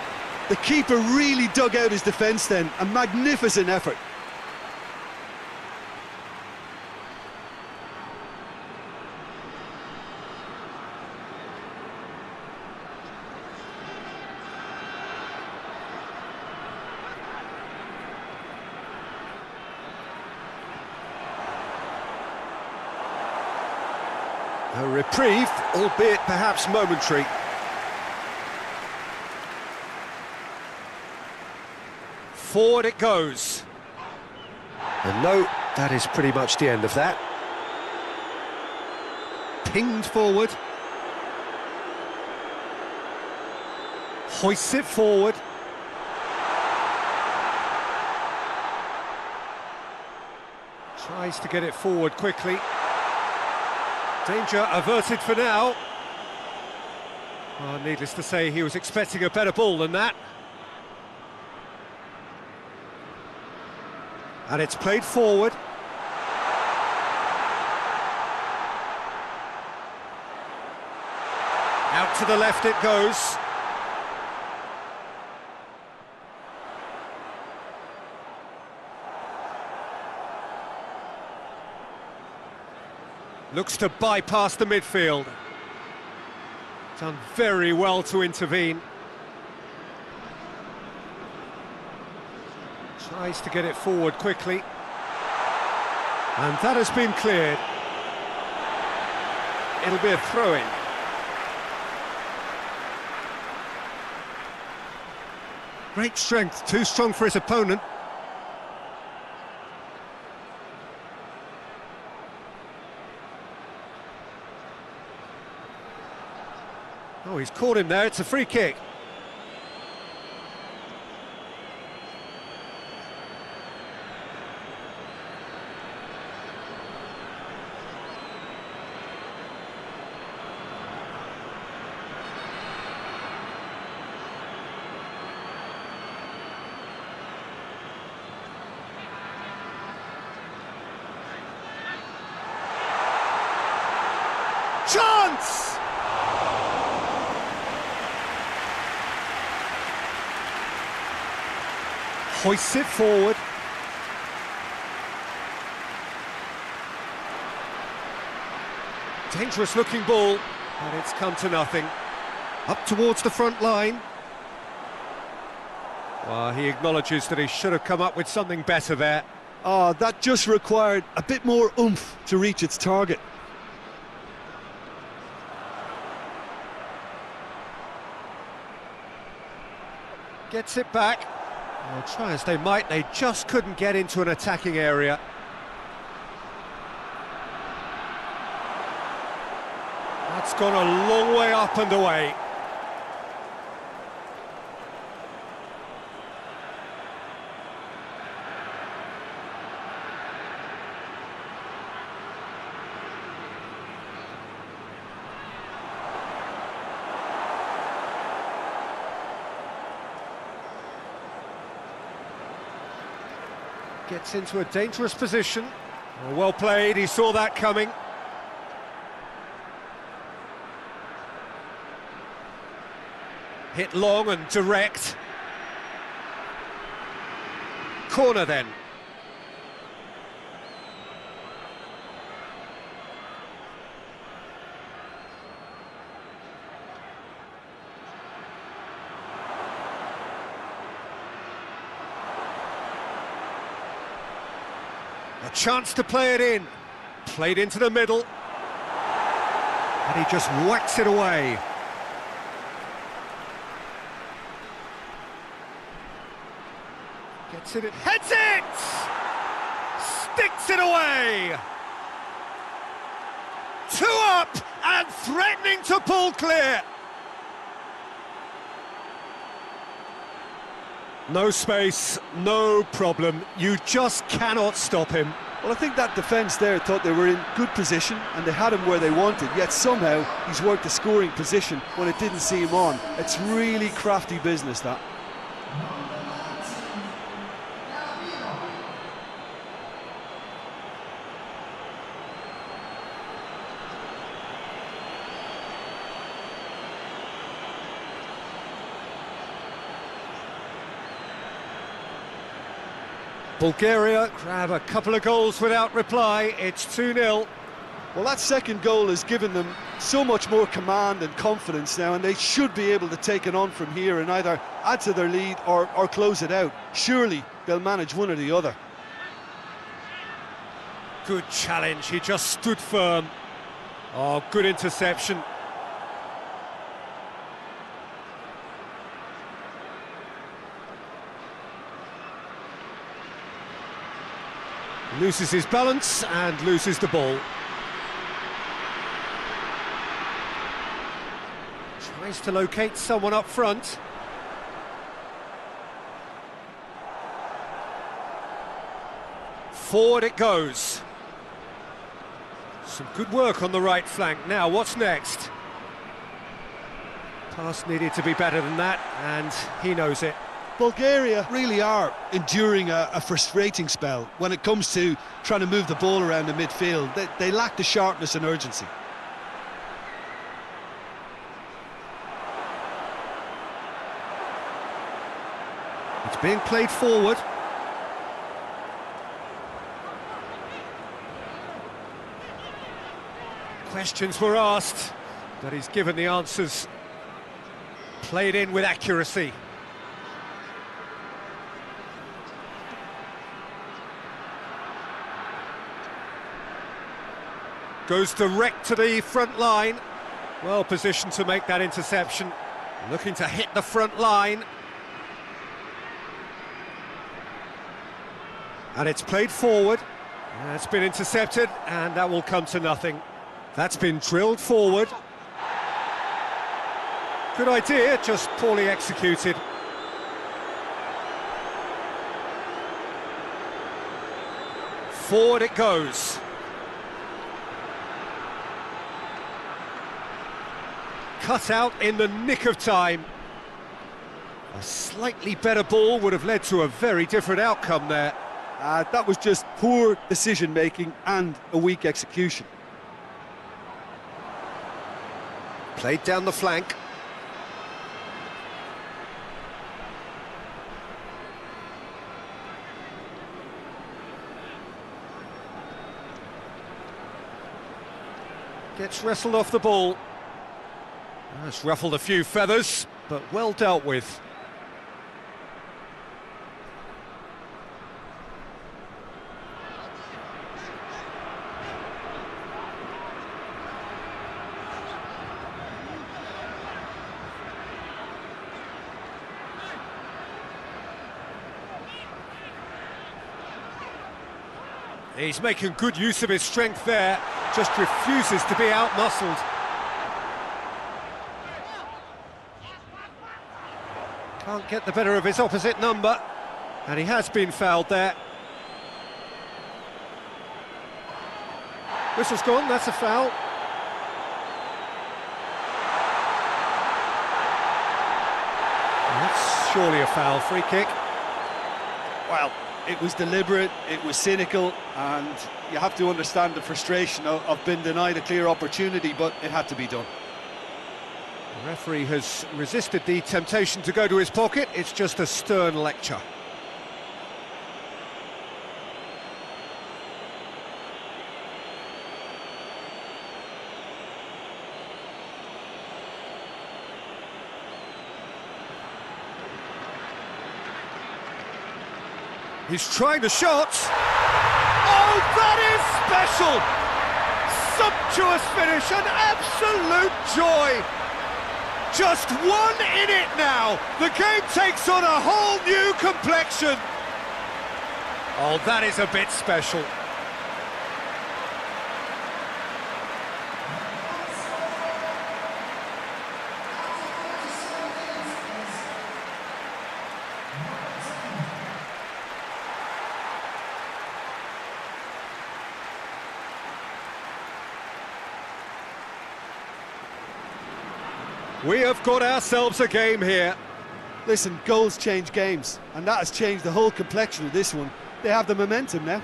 The keeper really dug out his defence then. A magnificent effort. A reprieve, albeit perhaps momentary. Forward it goes. And no, that is pretty much the end of that. Pinged forward. Hoists it forward. Tries to get it forward quickly. Danger averted for now. Well, needless to say, he was expecting a better ball than that. And it's played forward. Out to the left it goes. Looks to bypass the midfield. Done very well to intervene. Tries to get it forward quickly. And that has been cleared. It'll be a throw-in. Great strength, too strong for his opponent. Oh, he's caught him there, it's a free kick. chance! Hoists it forward. Dangerous looking ball, but it's come to nothing. Up towards the front line. Well, he acknowledges that he should have come up with something better there. Oh, that just required a bit more oomph to reach its target. Gets it back. Well, try as they might, they just couldn't get into an attacking area. That's gone a long way up and away. Gets into a dangerous position. Well played, he saw that coming. Hit long and direct. Corner then. A chance to play it in. Played into the middle. And he just whacks it away. Gets it, heads it! Sticks it away! 2 up and threatening to pull clear. No space, no problem. You just cannot stop him. Well, I think that defence there thought they were in good position and they had him where they wanted, yet somehow he's worked a scoring position when it didn't see him on. It's really crafty business, that. Bulgaria grab a couple of goals without reply. It's 2-0. Well, that second goal has given them so much more command and confidence now, and they should be able to take it on from here and either add to their lead or close it out. Surely they'll manage one or the other. Good challenge, he just stood firm. Oh, good interception. Loses his balance and loses the ball. Tries to locate someone up front. Forward it goes. Some good work on the right flank. Now, what's next? Pass needed to be better than that, and he knows it. Bulgaria really are enduring a frustrating spell when it comes to trying to move the ball around the midfield. They lack the sharpness and urgency. It's being played forward. Questions were asked, but he's given the answers. Played in with accuracy. Goes direct to the front line. Well positioned to make that interception. Looking to hit the front line. And it's played forward. It's been intercepted, and that will come to nothing. That's been drilled forward. Good idea, just poorly executed. Forward it goes. Cut out in the nick of time. A slightly better ball would have led to a very different outcome there. That was just poor decision-making and a weak execution. Played down the flank. Gets wrestled off the ball. That's ruffled a few feathers, but well dealt with. He's making good use of his strength there, just refuses to be out-muscled. Can't get the better of his opposite number, and he has been fouled there. Whistle's gone, that's a foul. That's surely a foul, free kick. Well, it was deliberate, it was cynical, and you have to understand the frustration of being denied a clear opportunity, but it had to be done. The referee has resisted the temptation to go to his pocket. It's just a stern lecture. He's trying the shot. Oh, that is special! Sumptuous finish, an absolute joy! Just one in it now. The game takes on a whole new complexion. Oh, that is a bit special. We have got ourselves a game here. Listen, goals change games, and that has changed the whole complexion of this one. They have the momentum now.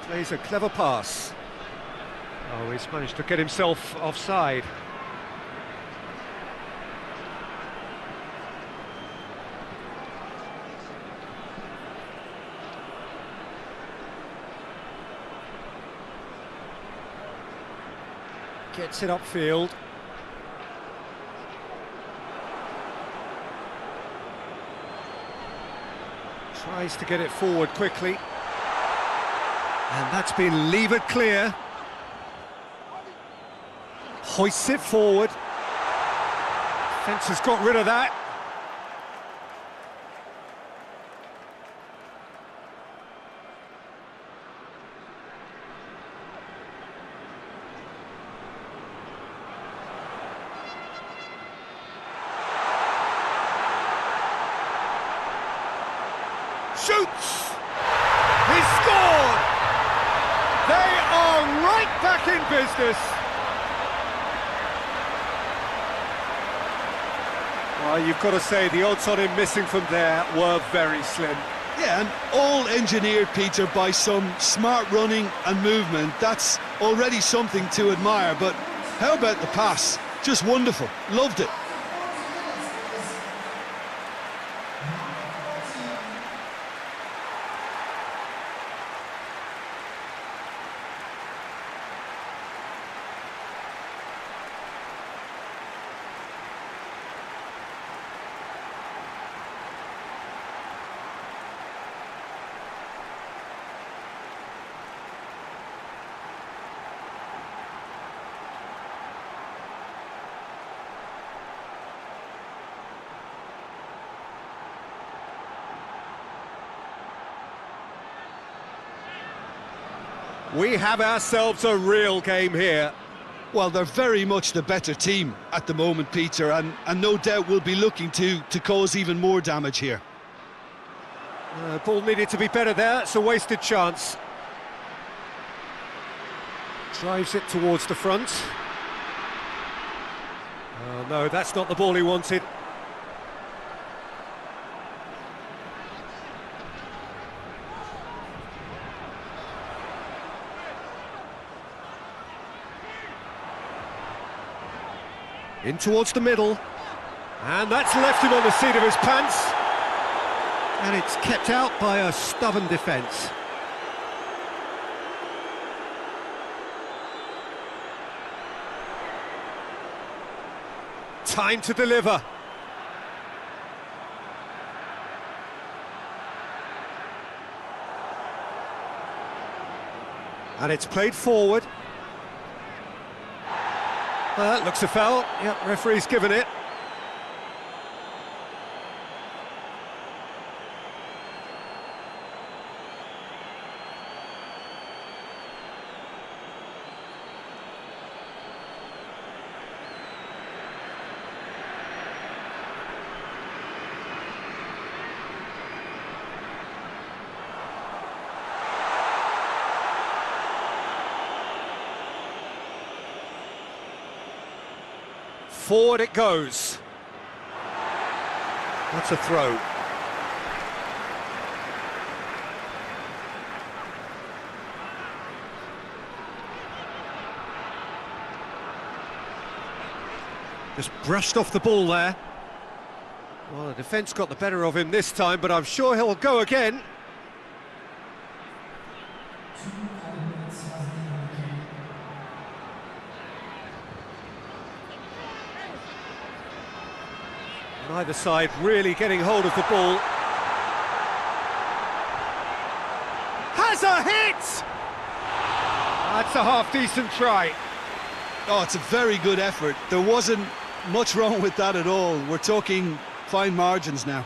Plays a clever pass. Oh, he's managed to get himself offside. Gets it upfield. Tries to get it forward quickly. And that's been levered clear. Hoists it forward. Fence has got rid of that. Shoots! He scored! They are right back in business. Well, you've got to say the odds on him missing from there were very slim. Yeah, and all engineered, Peter, by some smart running and movement. That's already something to admire, but how about the pass? Just wonderful. Loved it. We have ourselves a real game here. Well, they're very much the better team at the moment, Peter, and no doubt will be looking to cause even more damage here. Ball needed to be better there, it's a wasted chance. Drives it towards the front. Oh no, that's not the ball he wanted. In towards the middle. And that's left him on the seat of his pants. And it's kept out by a stubborn defence. Time to deliver. And it's played forward. Well, that looks a foul. Yep, referee's given it. Forward it goes. That's a throw. Just brushed off the ball there. Well, the defence got the better of him this time, but I'm sure he'll go again. Either side really getting hold of the ball. Has a hit! That's a half-decent try. Oh, it's a very good effort. There wasn't much wrong with that at all. We're talking fine margins now.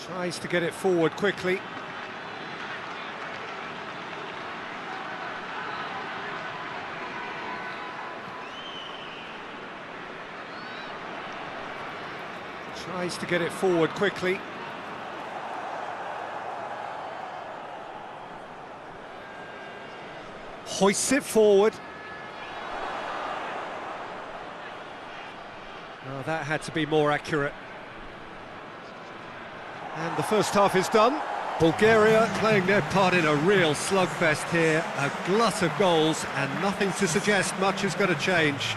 Tries to get it forward quickly. Tries to get it forward quickly. Hoists it forward. Oh, that had to be more accurate. And the first half is done. Bulgaria playing their part in a real slugfest here. A glut of goals and nothing to suggest much is going to change.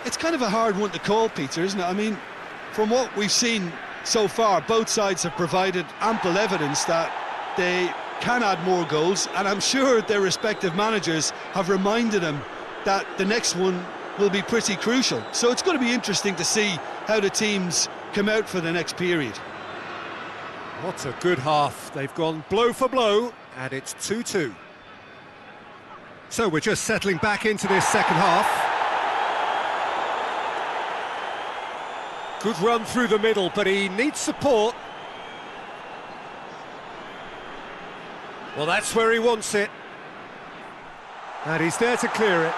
It's kind of a hard one to call, Peter, isn't it? I mean, from what we've seen so far, both sides have provided ample evidence that they can add more goals, and I'm sure their respective managers have reminded them that the next one will be pretty crucial. So it's going to be interesting to see how the teams come out for the next period. What a good half. They've gone blow for blow, and it's 2-2. So we're just settling back into this second half. Good run through the middle, but he needs support. Well, that's where he wants it. And he's there to clear it.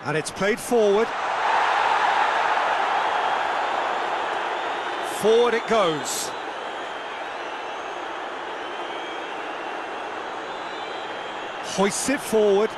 And it's played forward. Forward it goes. Hoists it forward.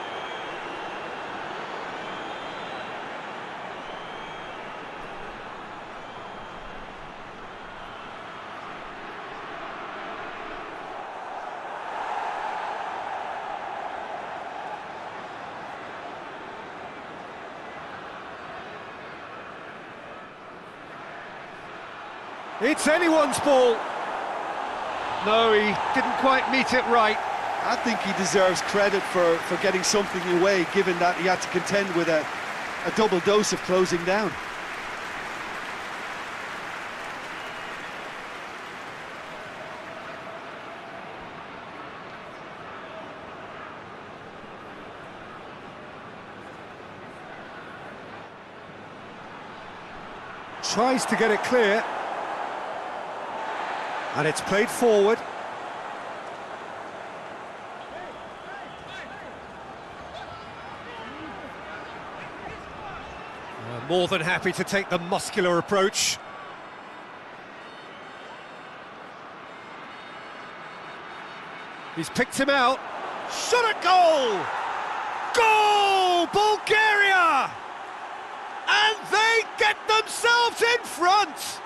It's anyone's ball. No, he didn't quite meet it right. I think he deserves credit for getting something away, given that he had to contend with a double dose of closing down. Tries to get it clear. And it's played forward. More than happy to take the muscular approach. He's picked him out. Shot at goal! Goal! Bulgaria! And they get themselves in front!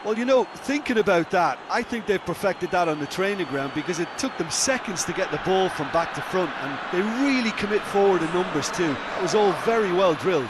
Well, you know, thinking about that, I think they've perfected that on the training ground because it took them seconds to get the ball from back to front, and they really commit forward in numbers too. It was all very well drilled.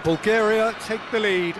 Bulgaria take the lead.